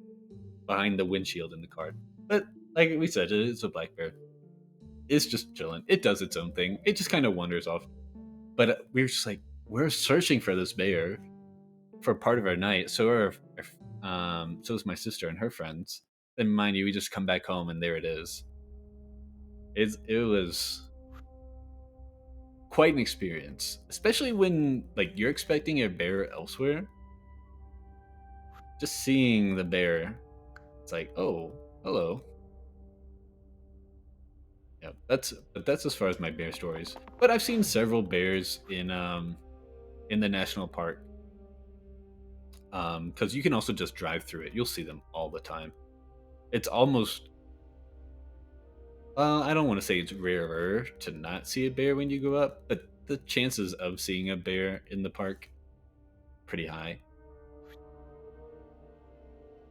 behind the windshield in the car. But like we said, it's a black bear. It's just chilling. It does its own thing. It just kind of wanders off. But we were just like, we're searching for this bear for part of our night. So so is my sister and her friends. And mind you, we just come back home and there it is. It was quite an experience, especially when like you're expecting a bear elsewhere. Just seeing the bear, it's like, oh, hello. Yeah, that's as far as my bear stories. But I've seen several bears in the national park. Because you can also just drive through it. You'll see them all the time. It's almost I don't want to say it's rarer to not see a bear when you go up, but the chances of seeing a bear in the park pretty high.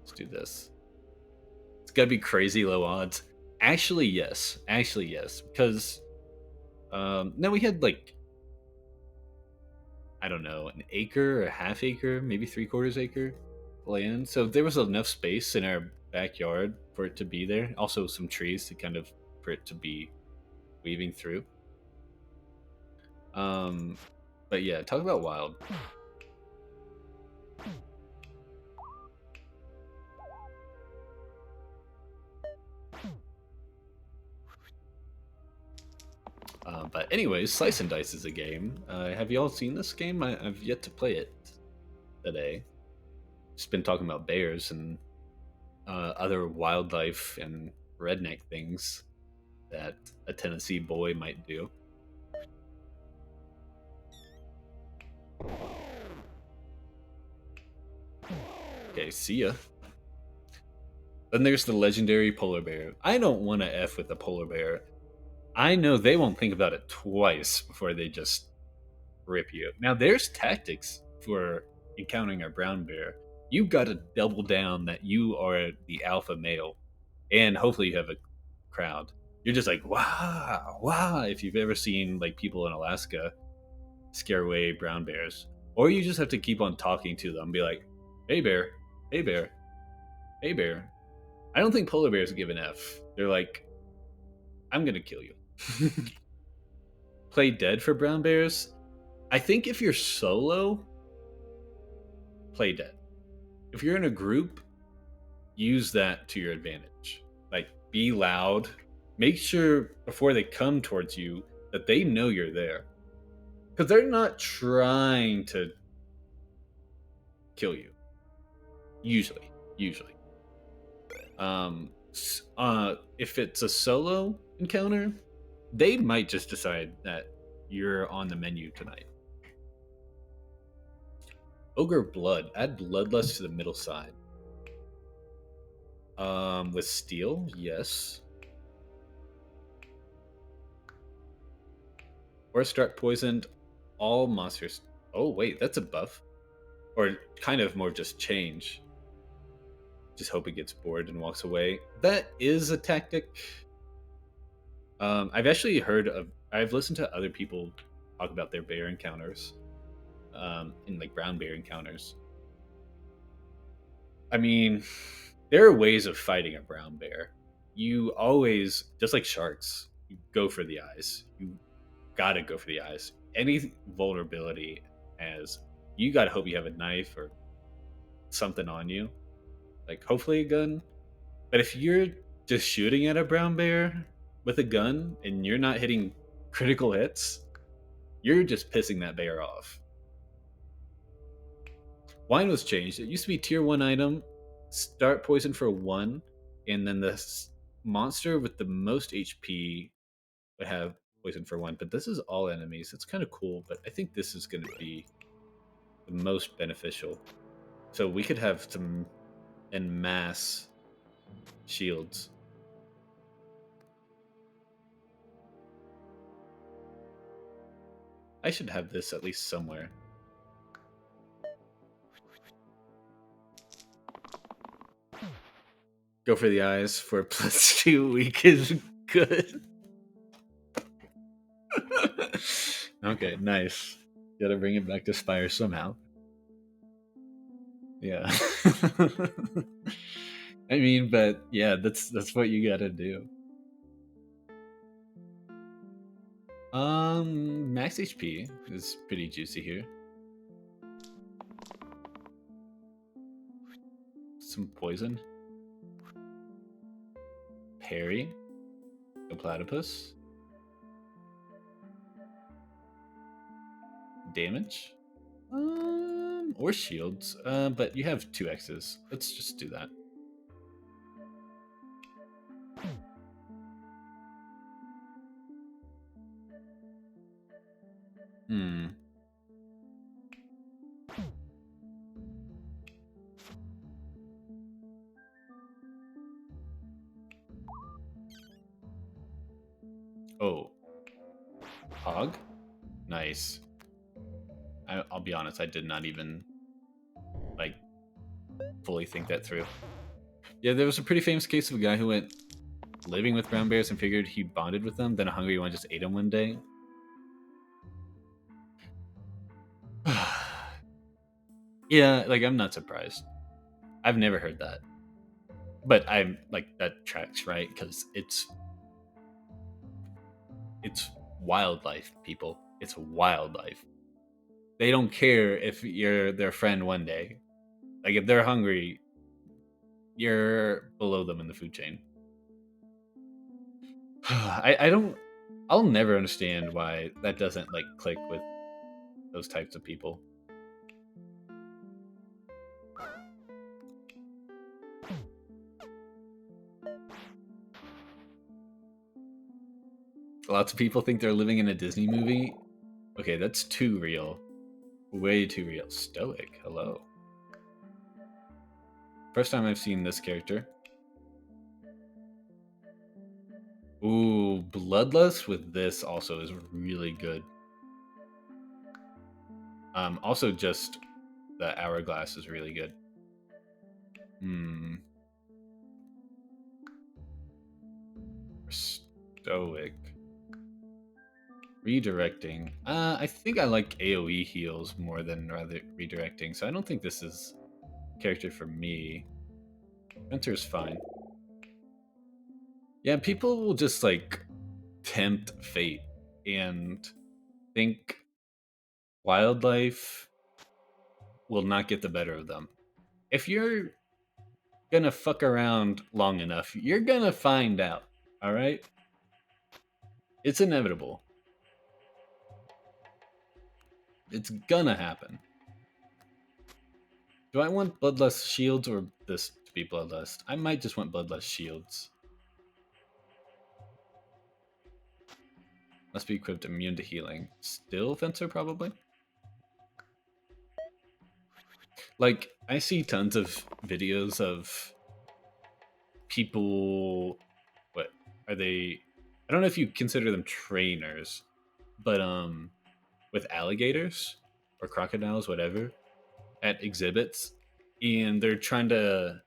Let's do this. It's gotta be crazy low odds. Actually, yes. Because no, we had like, I don't know, an acre or a half acre, maybe 3/4 acre land. So there was enough space in our backyard for it to be there. Also some trees to kind of for it to be weaving through. But yeah, talk about wild. But anyways, Slice and Dice is a game. Have you all seen this game? I've yet to play it today. Just been talking about bears and other wildlife and redneck things that a Tennessee boy might do. Okay, see ya. Then there's the legendary polar bear. I don't want to F with the polar bear. I know they won't think about it twice before they just rip you. Now, there's tactics for encountering a brown bear, you've got to double down that you are the alpha male, and hopefully you have a crowd. You're just like, wow, wow. If you've ever seen like people in Alaska scare away brown bears, or you just have to keep on talking to them, be like, hey bear, hey bear, hey bear. I don't think polar bears give an F. They're like, I'm gonna kill you. Play dead for brown bears. I think if you're solo, play dead. If you're in a group, use that to your advantage. Like, be loud. Make sure before they come towards you that they know you're there. Because they're not trying to kill you. Usually. If it's a solo encounter, they might just decide that you're on the menu tonight. Ogre blood. Add bloodlust to the middle side. With steel, yes. Or start poisoned all monsters. Oh wait, that's a buff. Or kind of more just change. Just hope it gets bored and walks away. That is a tactic. I've actually I've listened to other people talk about their bear encounters. In like brown bear encounters. I mean, there are ways of fighting a brown bear. You always, just like sharks, you go for the eyes. You gotta go for the eyes. Any vulnerability, as you gotta hope you have a knife or something on you, like hopefully a gun. But if you're just shooting at a brown bear with a gun and you're not hitting critical hits, you're just pissing that bear off. Wine was changed. It used to be tier 1 item, start poison for 1, and then the monster with the most HP would have poison for 1. But this is all enemies. It's kind of cool, but I think this is going to be the most beneficial. So we could have some en masse shields. I should have this at least somewhere. Go for the eyes for +2 weak is good. Okay, nice. Gotta bring it back to Spire somehow. Yeah. I mean, but yeah, that's what you gotta do. Max HP is pretty juicy here. Some poison. Parry. A platypus. Damage. Or shields. But you have 2 X's. Let's just do that. Oh. Hog? Nice. I'll be honest, I did not even like fully think that through. Yeah, there was a pretty famous case of a guy who went living with brown bears and figured he bonded with them, then a hungry one just ate him one day. Yeah, like I'm not surprised. I've never heard that. But I'm like that tracks, right? Because it's wildlife, people. It's wildlife. They don't care if you're their friend one day. Like if they're hungry, you're below them in the food chain. I don't. I'll never understand why that doesn't like click with those types of people. Lots of people think they're living in a Disney movie. Okay, that's too real. Way too real. Stoic, hello. First time I've seen this character. Ooh, Bloodlust with this also is really good. Also just the hourglass is really good. Stoic. Redirecting. I think I like AoE heals more than rather redirecting, so I don't think this is character for me. Hunter's fine. Yeah, people will just like tempt fate and think wildlife will not get the better of them. If you're gonna fuck around long enough, you're gonna find out. All right? It's inevitable. It's gonna happen. Do I want bloodlust shields or this to be bloodlust? I might just want bloodlust shields. Must be equipped immune to healing. Still fencer, probably? Like, I see tons of videos of people. What are they? I don't know if you consider them trainers, but with alligators or crocodiles, whatever, at exhibits, and they're trying to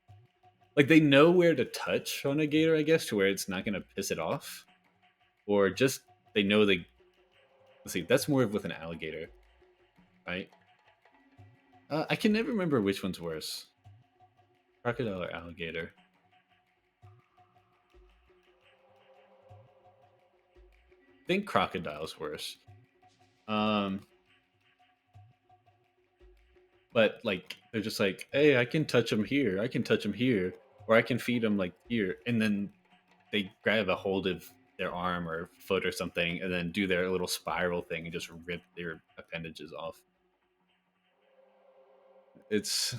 like they know where to touch on a gator, I guess, to where it's not gonna piss it off, or just they know they. Let's see, that's more of with an alligator, right? I can never remember which one's worse, crocodile or alligator. I think crocodile's worse. Um, but like they're just like, hey, I can touch them here, I can touch them here, or I can feed them like here, and then they grab a hold of their arm or foot or something, and then do their little spiral thing and just rip their appendages off. It's,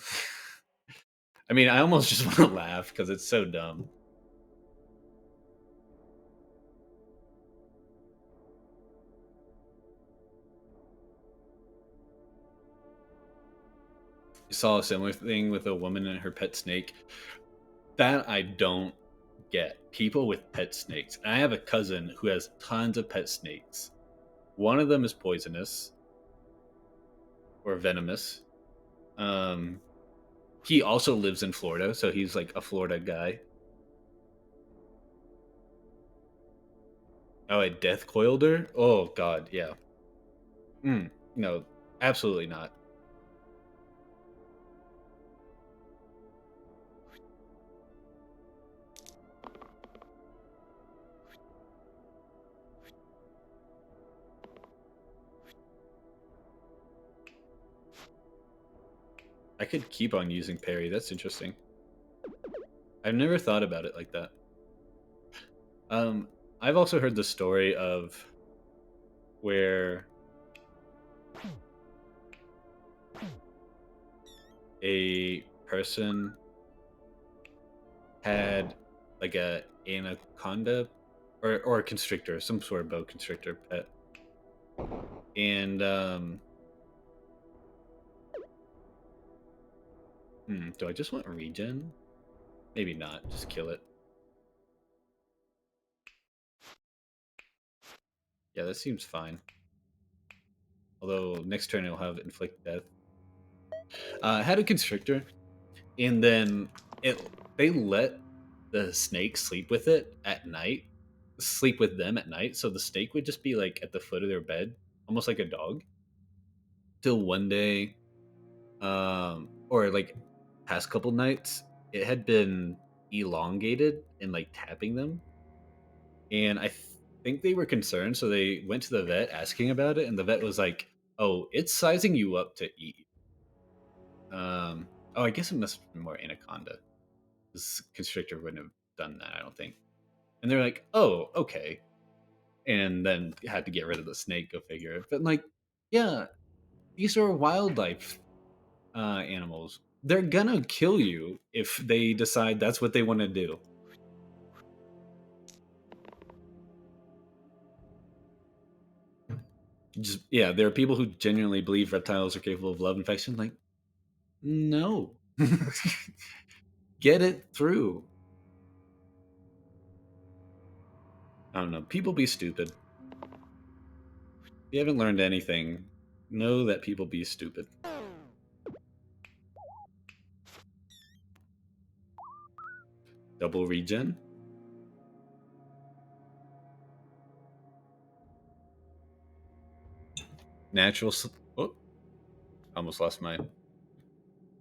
I mean, I almost just want to laugh because it's so dumb. You saw a similar thing with a woman and her pet snake. That I don't get. People with pet snakes. And I have a cousin who has tons of pet snakes. One of them is poisonous or venomous. Um, he also lives in Florida, so he's like a Florida guy. Oh, a death coiled her? Oh God, yeah. No, absolutely not. I could keep on using parry. That's interesting. I've never thought about it like that. Um, I've also heard the story of where a person had like a anaconda or a constrictor, some sort of boa constrictor pet, and do I just want regen? Maybe not. Just kill it. Yeah, that seems fine. Although next turn it'll have inflict death. I had a constrictor, and then it they let the snake sleep with it at night, sleep with them at night. So the snake would just be like at the foot of their bed, almost like a dog. Till one day, or like past couple nights, it had been elongated and like tapping them, and think they were concerned, so they went to the vet asking about it, and the vet was like, "Oh, it's sizing you up to eat." Oh, I guess it must have been more anaconda. This constrictor wouldn't have done that, I don't think. And they're like, "Oh, okay," and then had to get rid of the snake. Go figure. But like, yeah, these are wildlife animals. They're gonna kill you if they decide that's what they want to do. Just yeah, there are people who genuinely believe reptiles are capable of love and affection. Like, no, get it through. I don't know. People be stupid. If you haven't learned anything, know that people be stupid. Double regen. Natural. Oh, almost lost my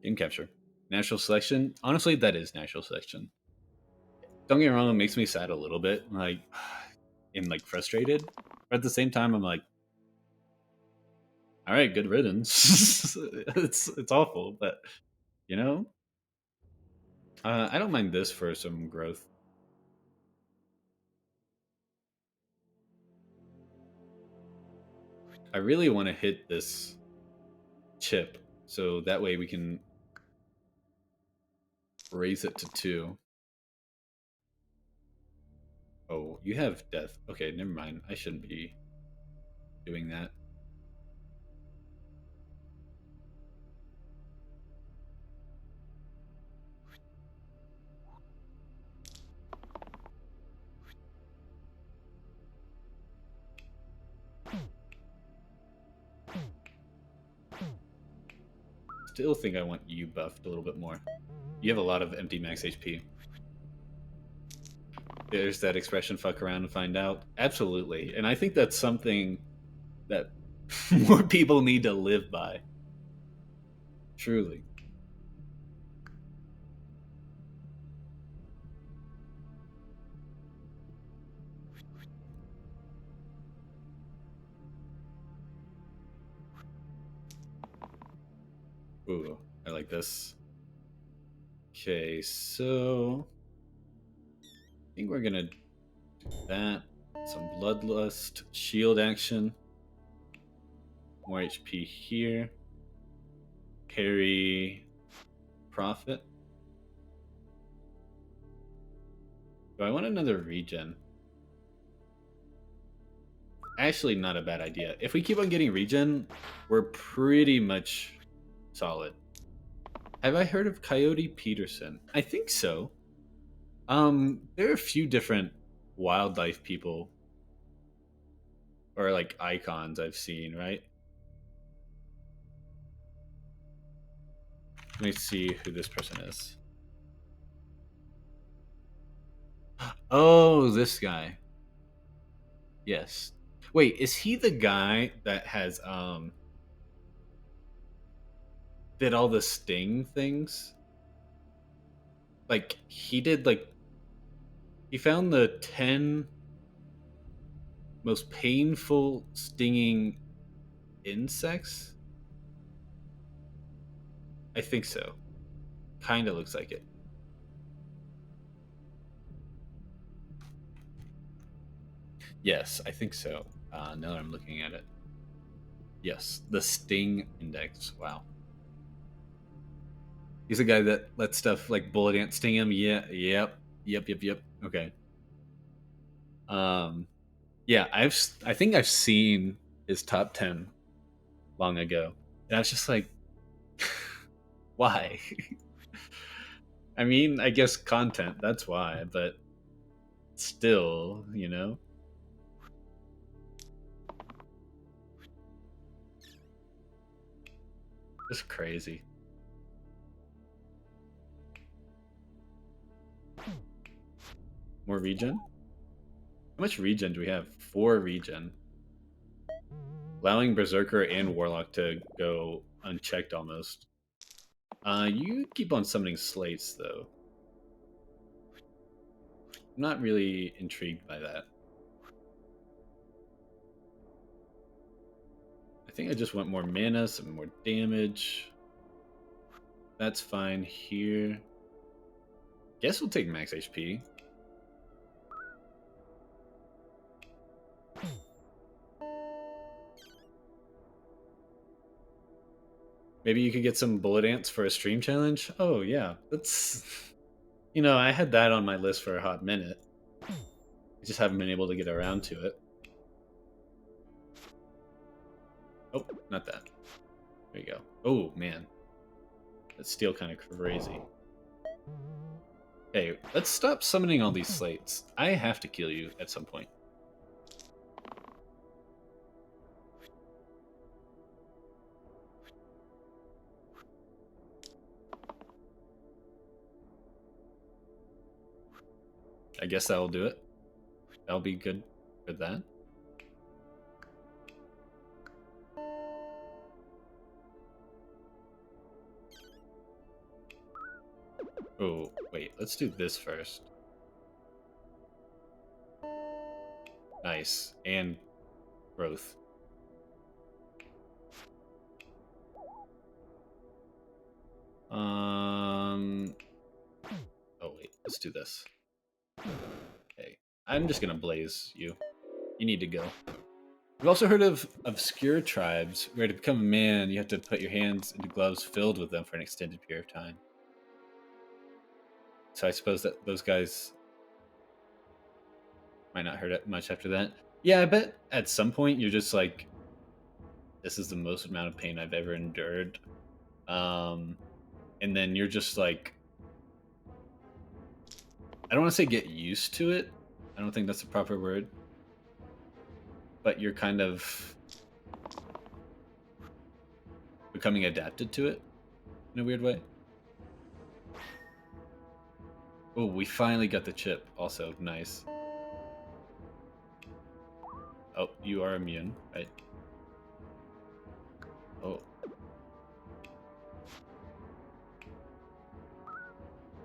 game capture. Natural selection. Honestly, that is natural selection. Don't get me wrong, it makes me sad a little bit, like, and like frustrated. But at the same time, I'm like, all right, good riddance. It's awful, but you know, I don't mind this for some growth. I really want to hit this chip so that way we can raise it to 2. Oh, you have death. Okay, never mind. I shouldn't be doing that. Still think I want you buffed a little bit more. You have a lot of empty max HP. There's that expression, fuck around and find out. Absolutely. And I think that's something that more people need to live by. Truly. Ooh, I like this. Okay, so I think we're gonna do that. Some bloodlust, shield action, more HP here. Parry, profit. Do I want another regen? Actually, not a bad idea. If we keep on getting regen, we're pretty much solid. Have I heard of Coyote Peterson? I think so. There are a few different wildlife people or like icons I've seen, right? Let me see who this person is. Oh, this guy. Yes. Wait, is he the guy that has did all the sting things? Like he did like he found the 10 most painful stinging insects? I think so. Kind of looks like it. Yes, I think so. Now that I'm looking at it. Yes, the Sting Index. Wow. He's a guy that lets stuff like bullet ant sting him. Yeah, yep. Okay. Um, yeah, I think I've seen his top 10 long ago, and I was just like, why? I mean, I guess content. That's why, but still, you know. Just crazy. More regen? How much regen do we have? 4 regen. Allowing Berserker and Warlock to go unchecked almost. You keep on summoning slates, though. I'm not really intrigued by that. I think I just want more mana, some more damage. That's fine here. Guess we'll take max HP. Maybe you could get some bullet ants for a stream challenge? Oh, yeah. That's... You know, I had that on my list for a hot minute. I just haven't been able to get around to it. Oh, not that. There you go. Oh, man. That's still kind of crazy. Hey, let's stop summoning all these slates. I have to kill you at some point. I guess that'll do it. That'll be good for that. Oh, wait, let's do this first. Nice. And growth. Oh wait, let's do this. Okay. I'm just gonna blaze you. You need to go. We've also heard of obscure tribes where to become a man, you have to put your hands into gloves filled with them for an extended period of time. So I suppose that those guys might not hurt it much after that. Yeah, I bet at some point you're just like, this is the most amount of pain I've ever endured. And then you're just like, I don't want to say get used to it. I don't think that's the proper word. But you're kind of becoming adapted to it in a weird way. Oh, we finally got the chip. Also, nice. Oh, you are immune, right? Oh.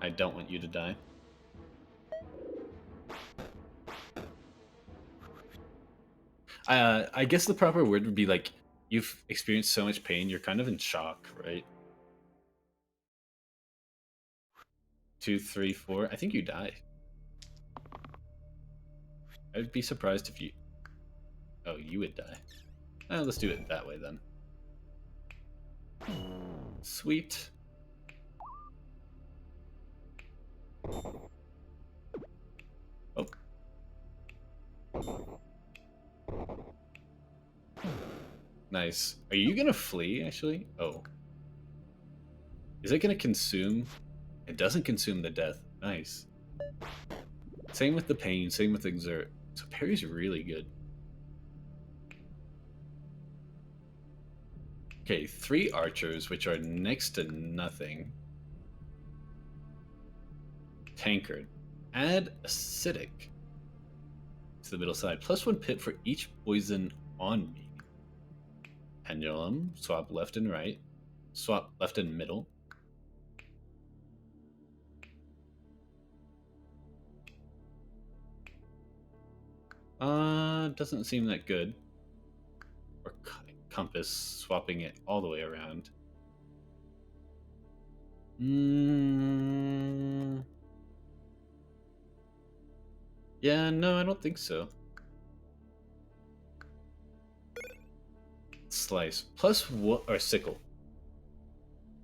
I don't want you to die. I guess the proper word would be like, you've experienced so much pain, you're kind of in shock, right? 2, 3, 4. I think you die. I'd be surprised if you... Oh, you would die. Let's do it that way then. Sweet. Oh. Nice. Are you gonna flee, actually? Oh. Is it gonna consume? It doesn't consume the death. Nice. Same with the pain, same with exert. So parry's really good. Okay, 3 archers, which are next to nothing. Tankard. Add acidic to the middle side. +1 pip for each poison on me. Pendulum. Swap left and right. Swap left and middle. Doesn't seem that good. Or compass, swapping it all the way around. Yeah, no, I don't think so. Slice. +1, or sickle.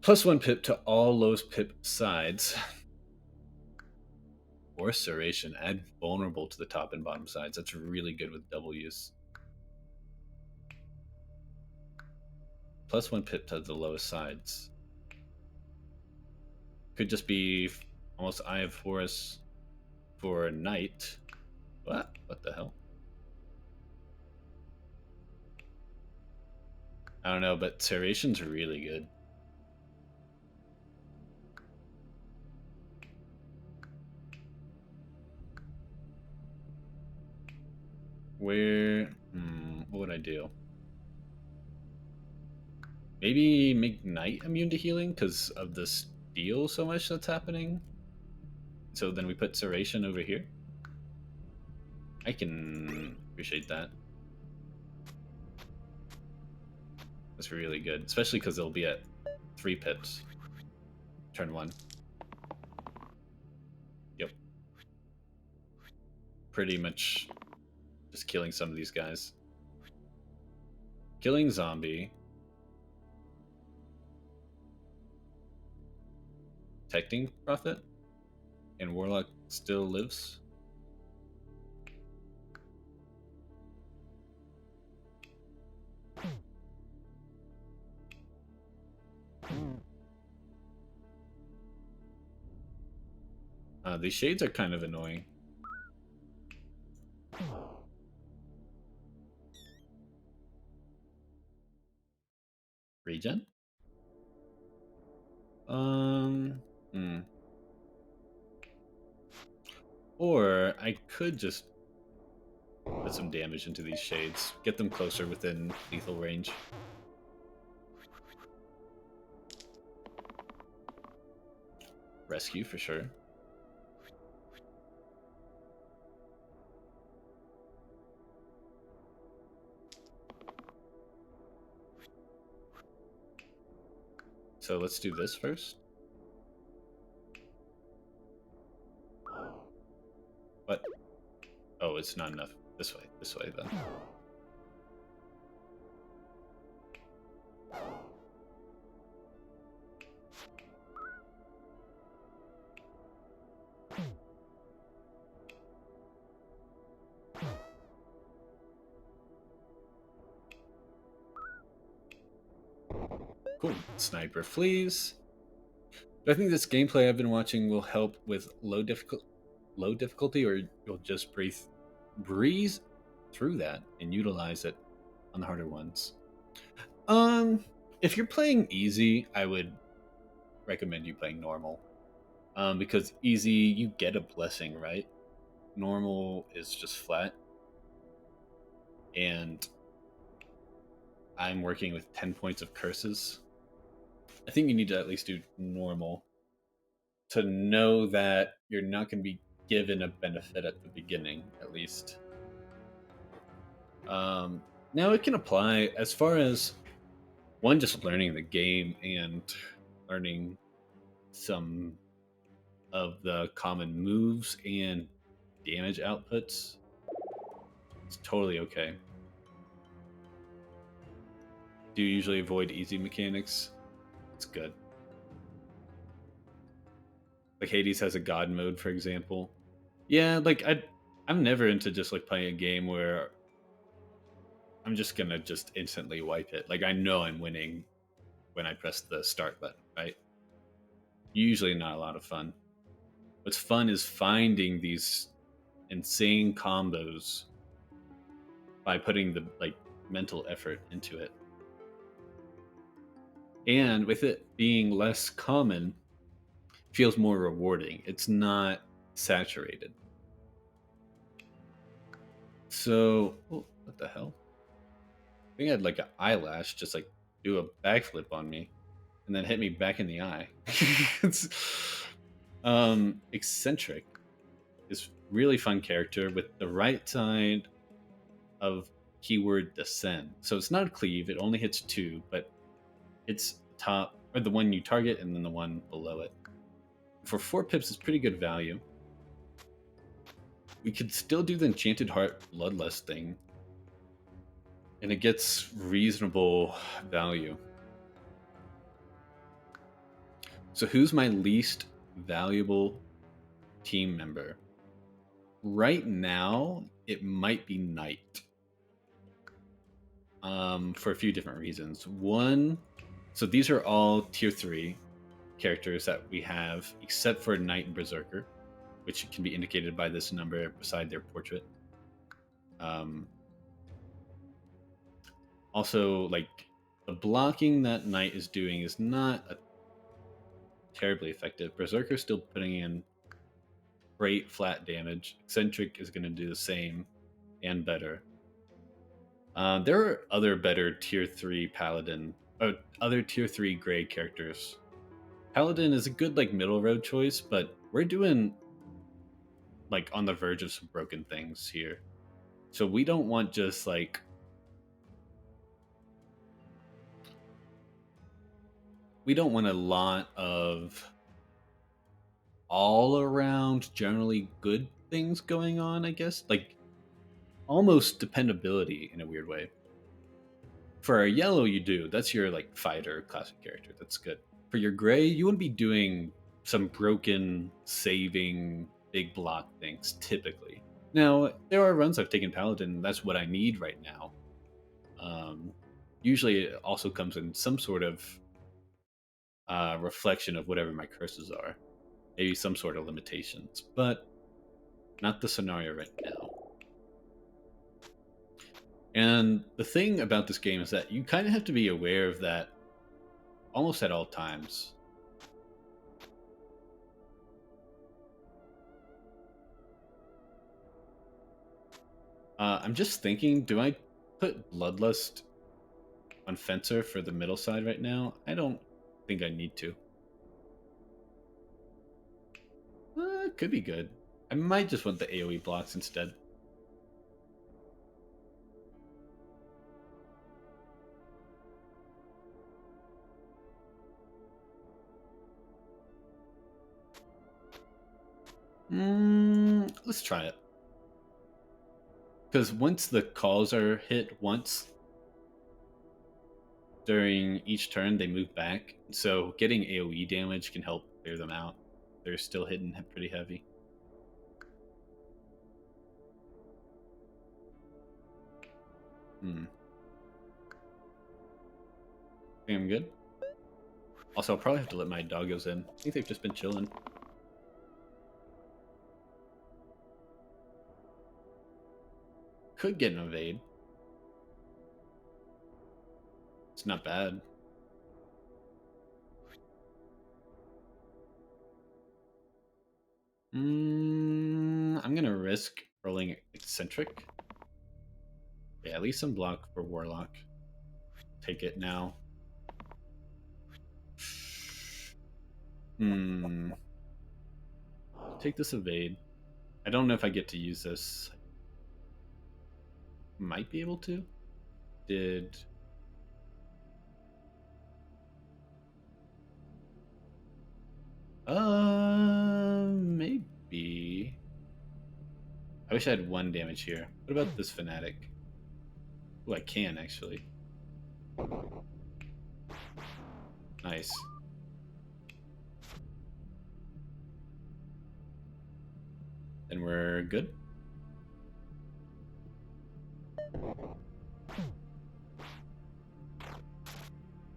+1 pip to all lowest pip sides. Or serration. Add vulnerable to the top and bottom sides. That's really good with double use. +1 pip to the lowest sides. Could just be almost Eye of Horus for Knight. What? What the hell? I don't know, but serration's really good. Where... what would I do? Maybe make Knight immune to healing because of the steel so much that's happening. So then we put serration over here. I can appreciate that. That's really good, especially because it'll be at 3 pips. Turn 1. Yep. Pretty much just killing some of these guys. Killing zombie. Protecting Prophet. And Warlock still lives. These shades are kind of annoying. Regen? Or I could just put some damage into these shades, get them closer within lethal range. Rescue for sure. So let's do this first. What? Oh, it's not enough. This way then. Cool. Sniper flees. I think this gameplay I've been watching will help with low difficulty, or you'll just breeze through that and utilize it on the harder ones. If you're playing easy, I would recommend you playing normal. Because easy, you get a blessing, right? Normal is just flat. And I'm working with 10 points of curses. I think you need to at least do normal to know that you're not going to be given a benefit at the beginning, at least. Now it can apply as far as one, just learning the game and learning some of the common moves and damage outputs. It's totally okay. Do you usually avoid easy mechanics? It's good. Like Hades has a god mode, for example. Yeah, like I'm never into just like playing a game where I'm just gonna just instantly wipe it. Like I know I'm winning when I press the start button, right? Usually not a lot of fun. What's fun is finding these insane combos by putting the like mental effort into it. And with it being less common, feels more rewarding. It's not saturated. So, oh, what the hell? I think I had like an eyelash just like do a backflip on me and then hit me back in the eye. It's eccentric is really fun character with the right side of keyword descend. So it's not a cleave, it only hits 2, but it's top or the one you target and then the one below it. For 4 pips, it's pretty good value. We could still do the Enchanted Heart Bloodlust thing, and it gets reasonable value. So who's my least valuable team member? Right now, it might be Knight. For a few different reasons. One, so these are all tier 3 characters that we have, except for Knight and Berserker, which can be indicated by this number beside their portrait. Also, like, the blocking that Knight is doing is not terribly effective. Berserker's still putting in great flat damage. Eccentric is going to do the same and better. There are other better tier 3 paladin, other tier 3 gray characters. Paladin is a good like middle road choice, but we're doing like on the verge of some broken things here. So we don't want just like we don't want a lot of all around generally good things going on, I guess. Like almost dependability in a weird way. For a yellow you do. That's your like fighter classic character. That's good. For your gray, you wouldn't be doing some broken saving big block things typically. Now, there are runs I've taken Paladin, that's what I need right now. Usually it also comes in some sort of reflection of whatever my curses are. Maybe some sort of limitations, but not the scenario right now. And the thing about this game is that you kind of have to be aware of that almost at all times. I'm just thinking, do I put Bloodlust on Fencer for the middle side right now? I don't think I need to. Could be good. I might just want the AoE blocks instead. Let's try it. Because once the calls are hit once during each turn, they move back. So getting AoE damage can help clear them out. They're still hitting pretty heavy. Think I'm good. Also, I'll probably have to let my doggos in. I think they've just been chilling. Could get an evade. It's not bad. I'm gonna risk rolling eccentric. Yeah, at least some block for warlock. Take it now. Take this evade. I don't know if I get to use this. Might be able to. Did maybe. I wish I had 1 damage here. What about this fanatic? Oh, I can actually. Nice. Then we're good.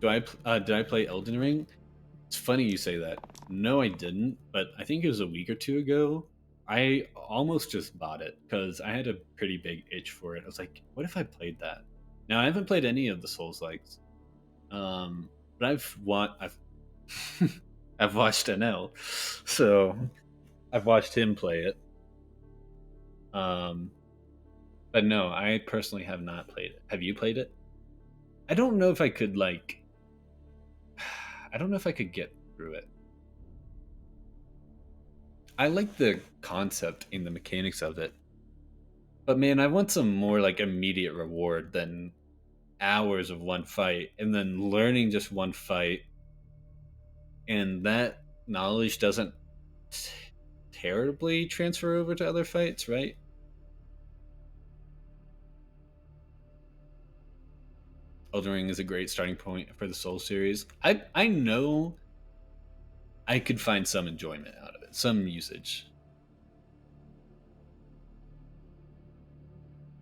Did I play Elden Ring? It's funny you say that. No, I didn't, but I think it was a week or 2 ago. I almost just bought it because I had a pretty big itch for it. I was like, what if I played that? Now I haven't played any of the Souls likes, but I've I've watched NL, so I've watched him play it. Um, but no, I personally have not played it. Have you played it? I don't know if I could like. I don't know if I could get through it. I like the concept and the mechanics of it, but man, I want some more like immediate reward than hours of one fight and then learning just one fight, and that knowledge doesn't terribly transfer over to other fights, right? Elden Ring is a great starting point for the Soul series. I know I could find some enjoyment out of it, some usage.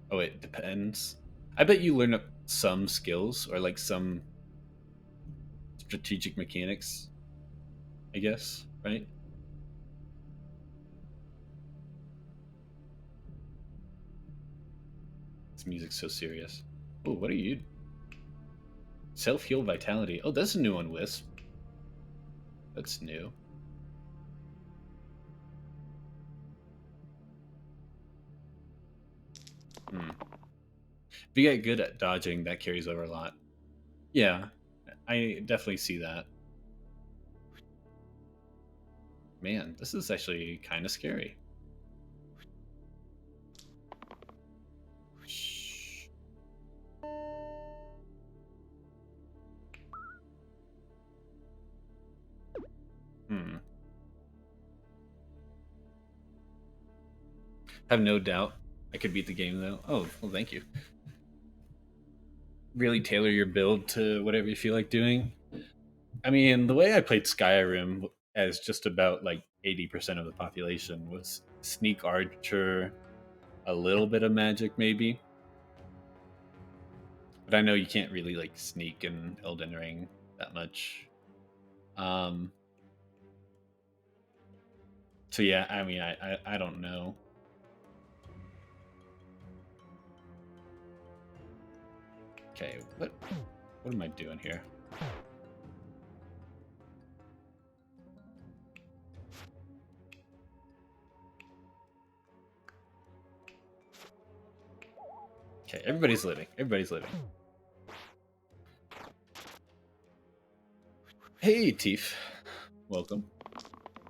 Oh, it depends. I bet you learn up some skills or like some strategic mechanics, I guess, right? This music's so serious. Oh, what are you? Self heal vitality. Oh, that's a new one, Wisp. That's new. If you get good at dodging, that carries over a lot. Yeah, I definitely see that. Man, this is actually kind of scary. Shh. Have no doubt I could beat the game though. Oh, well, thank you. Really tailor your build to whatever you feel like doing. I mean, the way I played Skyrim as just about like 80% of the population was sneak archer, a little bit of magic maybe. But I know you can't really like sneak in Elden Ring that much. Um so yeah, I mean I don't know. Okay, what am I doing here? Okay, everybody's living. Everybody's living. Hey, Tief. Welcome.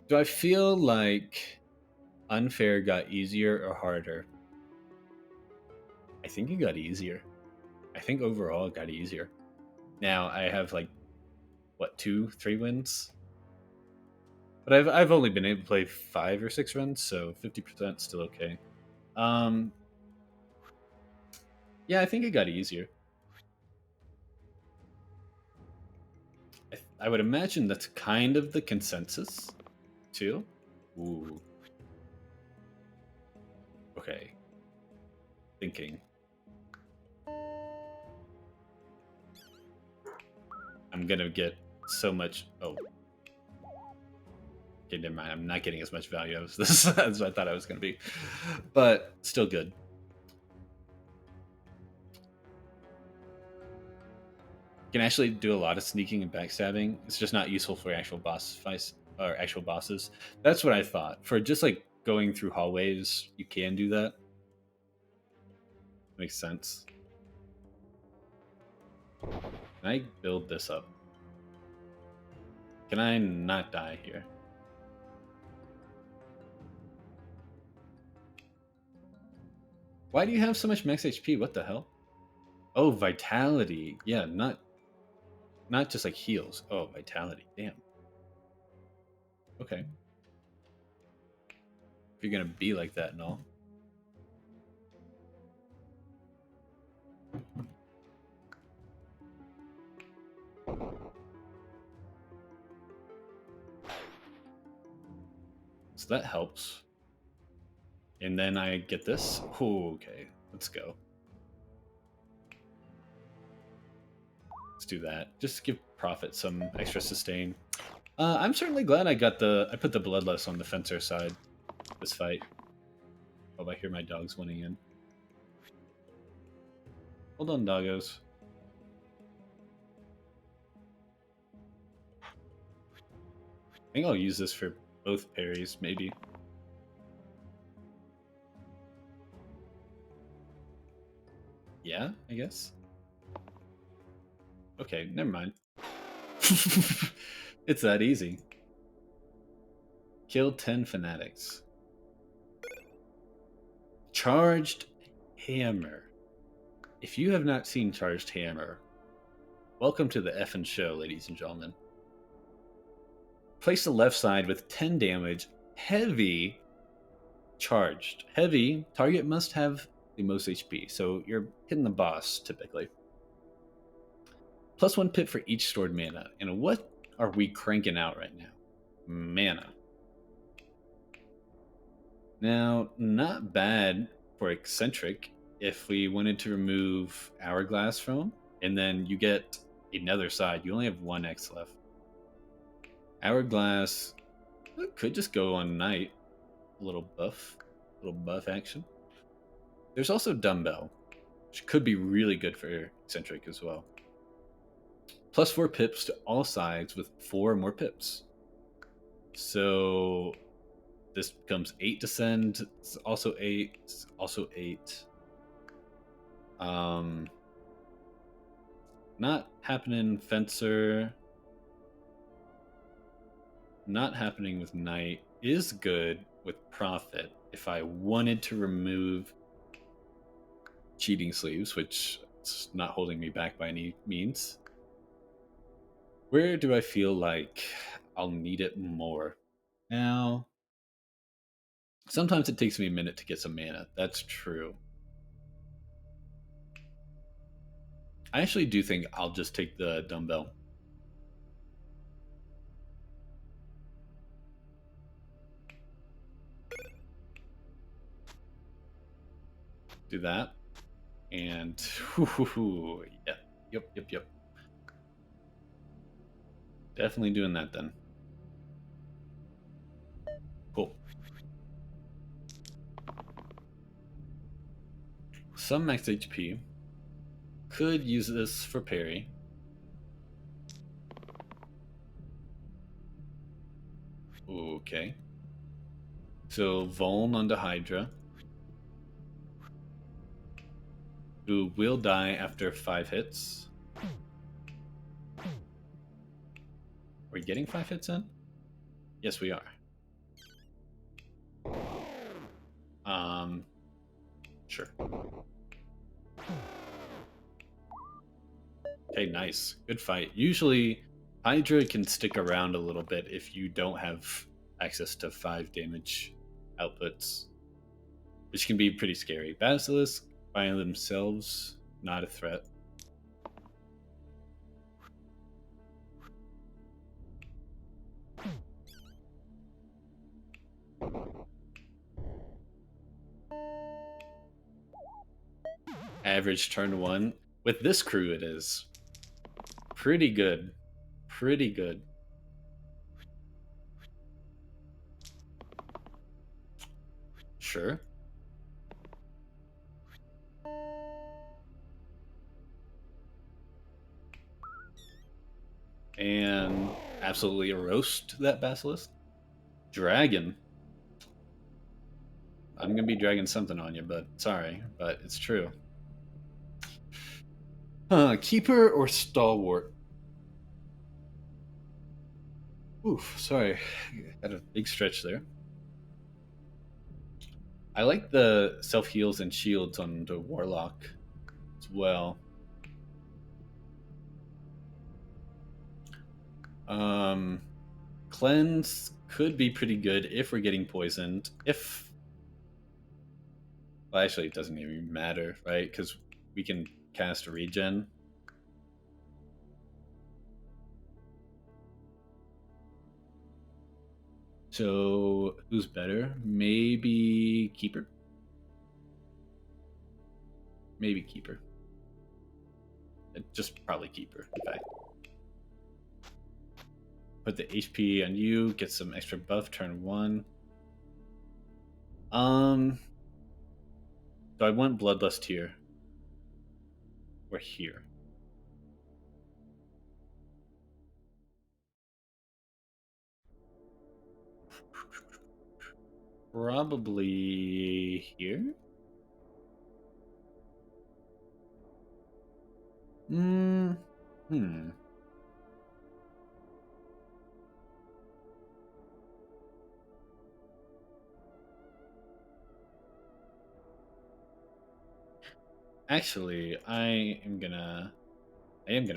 Do I feel like Unfair got easier or harder? I think it got easier. I think overall it got easier. Now I have like what 2, 3 wins, but I've only been able to play 5 or 6 runs, so 50% still okay. Um, yeah, I think it got easier. I would imagine that's kind of the consensus, too. Ooh. Okay. Thinking. I'm gonna get so much. Oh. Okay, never mind. I'm not getting as much value as this as I thought I was gonna be, but still good. You can actually do a lot of sneaking and backstabbing. It's just not useful for actual boss fights or actual bosses. That's what I thought. For just like going through hallways, you can do that. Makes sense. Can I build this up? Can I not die here? Why do you have so much max HP? What the hell? Oh, vitality. Yeah, not just like heals. Oh, vitality. Damn. Okay. If you're gonna be like that and all. So that helps. And then I get this. Ooh, okay, let's go. Let's do that. Just give Prophet some extra sustain. I'm certainly glad I put the Bloodlust on the Fencer side this fight. Oh, I hear my dogs wanting in. Hold on, doggos. I think I'll use this for both parries, maybe. Yeah, I guess. Okay, never mind. It's that easy. Kill 10 fanatics. Charged Hammer. If you have not seen Charged Hammer, welcome to the effing show, ladies and gentlemen. Place the left side with 10 damage, heavy, charged. Heavy, target must have the most HP, so you're hitting the boss typically. Plus 1 pip for each stored mana. And what are we cranking out right now? Mana. Now, not bad for Eccentric if we wanted to remove Hourglass from him, and then you get another side. You only have 1 X left. Hourglass could just go on Knight. A little buff action. There's also Dumbbell, which could be really good for Eccentric as well. Plus 4 pips to all sides with 4 more pips. So this becomes 8 to send. It's also 8. It's also 8. Not happening Fencer. Not happening with Knight. Is good with Prophet if I wanted to remove Cheating Sleeves, which is not holding me back by any means. Where do I feel like I'll need it more? Now, sometimes it takes me a minute to get some mana. That's true. I actually do think I'll just take the Dumbbell. Do that. And, yeah. Yep. Definitely doing that then. Cool. Some max HP. Could use this for parry. Okay. So Vuln onto Hydra. who will die after 5 hits. Are we getting 5 hits in? Yes, we are. Sure. Okay, nice. Good fight. Usually, Hydra can stick around a little bit if you don't have access to 5 damage outputs, which can be pretty scary. Basilisk by themselves, not a threat. Average turn 1. With this crew, it is pretty good. Pretty good. Sure. And absolutely roast that basilisk. Dragon. I'm gonna be dragging something on you, but sorry, but it's true. Keeper or stalwart? Oof, sorry. Had a big stretch there. I like the self heals and shields on the warlock as well. Cleanse could be pretty good if we're getting poisoned. Well, actually, it doesn't even matter, right? Because we can cast a regen. So, who's better? Maybe Keeper? Maybe Keeper. Just probably Keeper, in fact. Put the HP on you, get some extra buff turn 1. Do I want Bloodlust here? Or here? Probably here? Hmm. Actually, I am gonna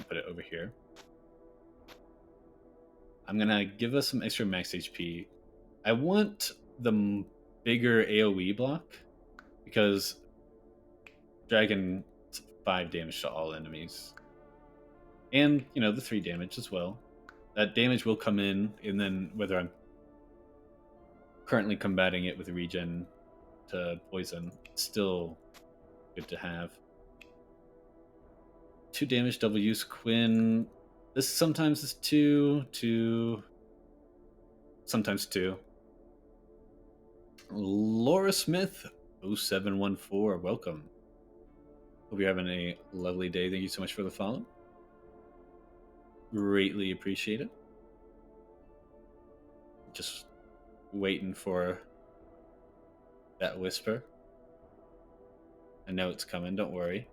put it over here. I'm gonna give us some extra max HP. I want the bigger AoE block because Dragon 5 damage to all enemies. And, the 3 damage as well. That damage will come in, and then whether I'm currently combating it with regen to poison, it's still good to have. 2 damage, double use Quinn. This sometimes is 2, sometimes 2. Laura Smith, 0714, welcome. Hope you're having a lovely day. Thank you so much for the follow. Greatly appreciate it. Just waiting for that whisper. I know it's coming, don't worry.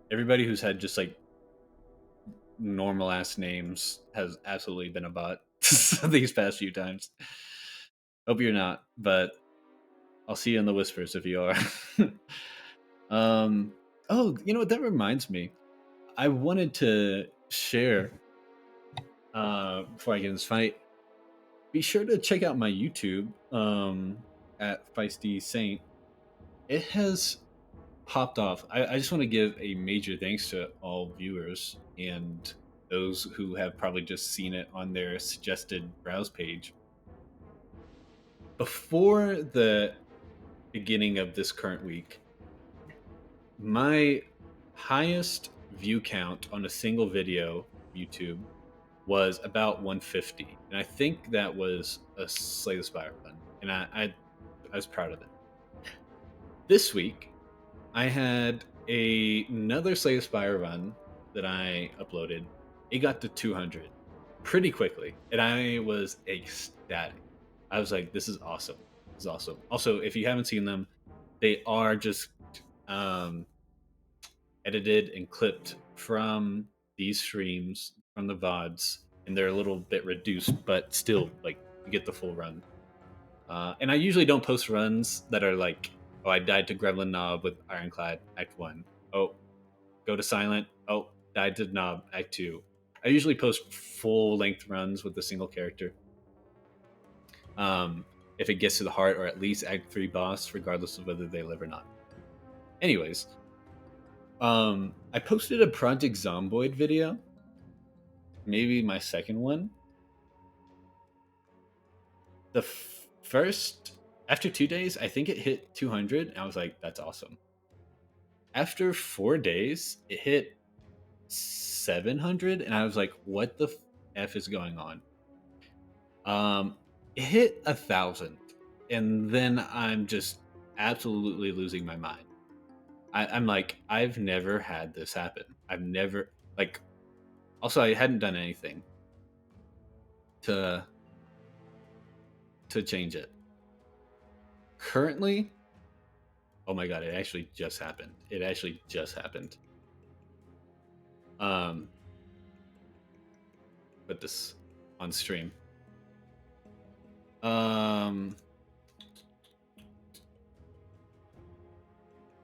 Everybody who's had just like normal ass names has absolutely been a bot these past few times. Hope you're not, but I'll see you in the whispers if you are. Oh, you know what? That reminds me. I wanted to share before I get in this fight. Be sure to check out my YouTube at Feisty Saint. It has popped off. I just want to give a major thanks to all viewers and those who have probably just seen it on their suggested browse page. Before the beginning of this current week, my highest view count on a single video YouTube was about 150, and I think that was a Slay the Spire run, and I was proud of it. This week, I had another Slay the Spire run that I uploaded. It got to 200 pretty quickly, and I was ecstatic. I was like, "This is awesome." is awesome. Also, if you haven't seen them, they are just um, edited and clipped from these streams from the VODs, and they're a little bit reduced, but still, like, you get the full run. And I usually don't post runs that are like, oh, I died to Gremlin Knob with Ironclad Act 1. Oh, go to Silent. Oh, died to Knob Act 2. I usually post full length runs with a single character. If it gets to the heart, or at least Act 3 boss, regardless of whether they live or not. Anyways, I posted a Project Zomboid video, maybe my second one. The first, after 2 days, I think it hit 200. And I was like, that's awesome. After 4 days, it hit 700, and I was like, what the F is going on? It hit 1,000, and then I'm just absolutely losing my mind. I'm like, I've never had this happen. I've never, like, also, I hadn't done anything to change it. Currently, oh my god, it actually just happened. It actually just happened. Put this on stream.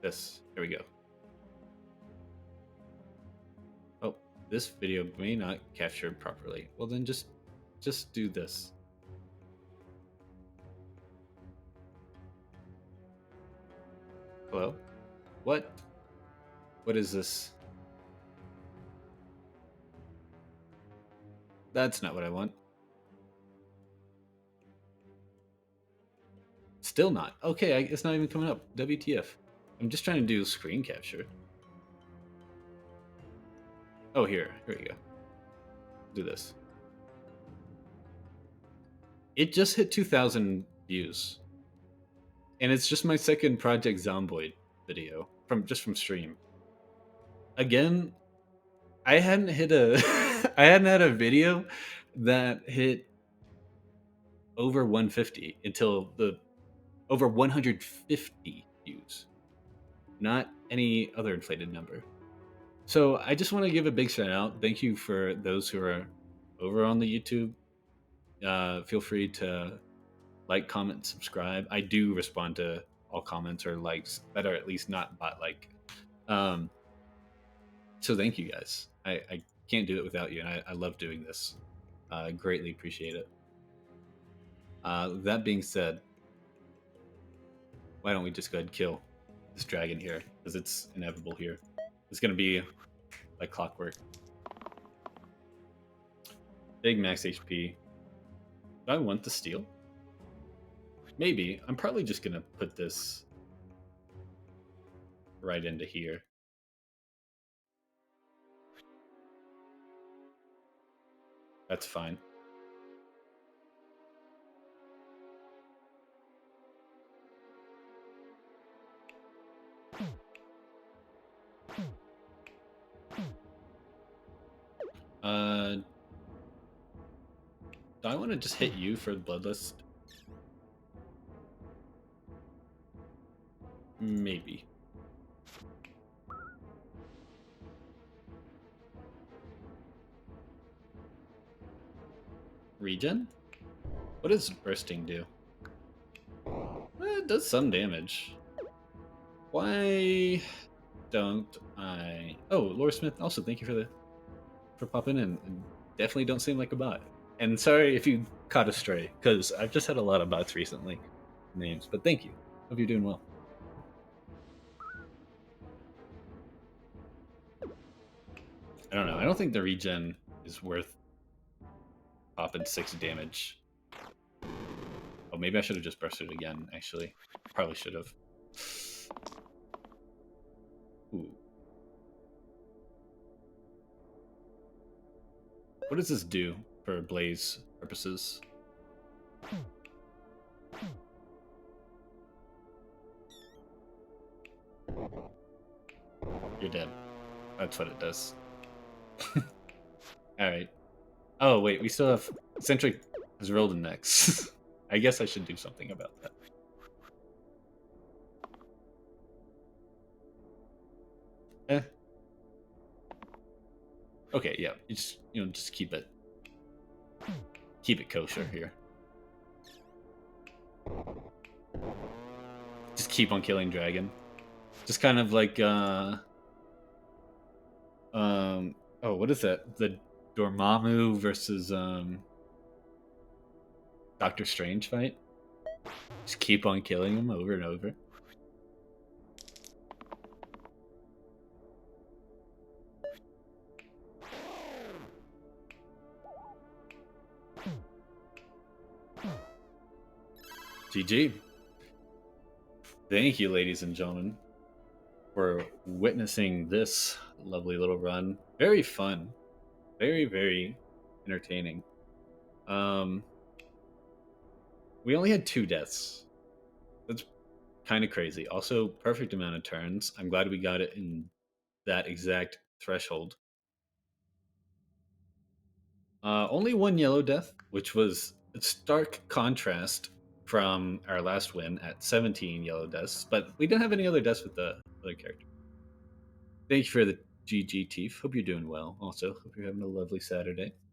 This, here we go. Oh, this video may not capture properly. Well, then just do this. Hello? What? What is this? That's not what I want. Still not. Okay, it's not even coming up. WTF. I'm just trying to do screen capture. Oh, here we go. Do this. It just hit 2,000 views. And it's just my second Project Zomboid video from stream. Again, I hadn't hit a I hadn't had a video that hit over 150 until the over 150 views. Not any other inflated number. So I just want to give a big shout out. Thank you for those who are over on the YouTube. Feel free to like, comment, subscribe. I do respond to all comments or likes that are at least not bot like. So thank you guys. I can't do it without you, and I love doing this. I greatly appreciate it. That being said, why don't we just go ahead and kill this dragon here, because it's inevitable here. It's gonna be like clockwork. Big max HP. Do I want the steel? Maybe. I'm probably just gonna put this right into here. That's fine. Do I want to just hit you for the Bloodlust? Maybe. Regen? What does bursting do? It does some damage. Why don't I... Oh, Laura Smith, also thank you for popping in. Definitely don't seem like a bot. And sorry if you caught a stray, because I've just had a lot of bots recently. Names, but thank you. Hope you're doing well. I don't know. I don't think the regen is worth popping 6 damage. Oh, maybe I should have just bursted again, actually. Probably should have. Ooh. What does this do for Blaze purposes? You're dead. That's what it does. Alright. Oh, wait, we still have... Sentry has rolled in next. I guess I should do something about that. Eh. Okay, yeah. It's just keep it kosher here. Just keep on killing dragon. Just kind of like oh, what is that? The Dormammu versus Doctor Strange fight. Just keep on killing him over and over. GG. Thank you, ladies and gentlemen, for witnessing this lovely little run. Very fun. Very, very entertaining. Um, we only had 2 deaths. That's kind of crazy. Also, perfect amount of turns. I'm glad we got it in that exact threshold. Only 1 yellow death, which was a stark contrast from our last win at 17 yellow deaths, but we didn't have any other deaths with the other character. Thank you for the GG, Teef. Hope you're doing well. Also, hope you're having a lovely Saturday.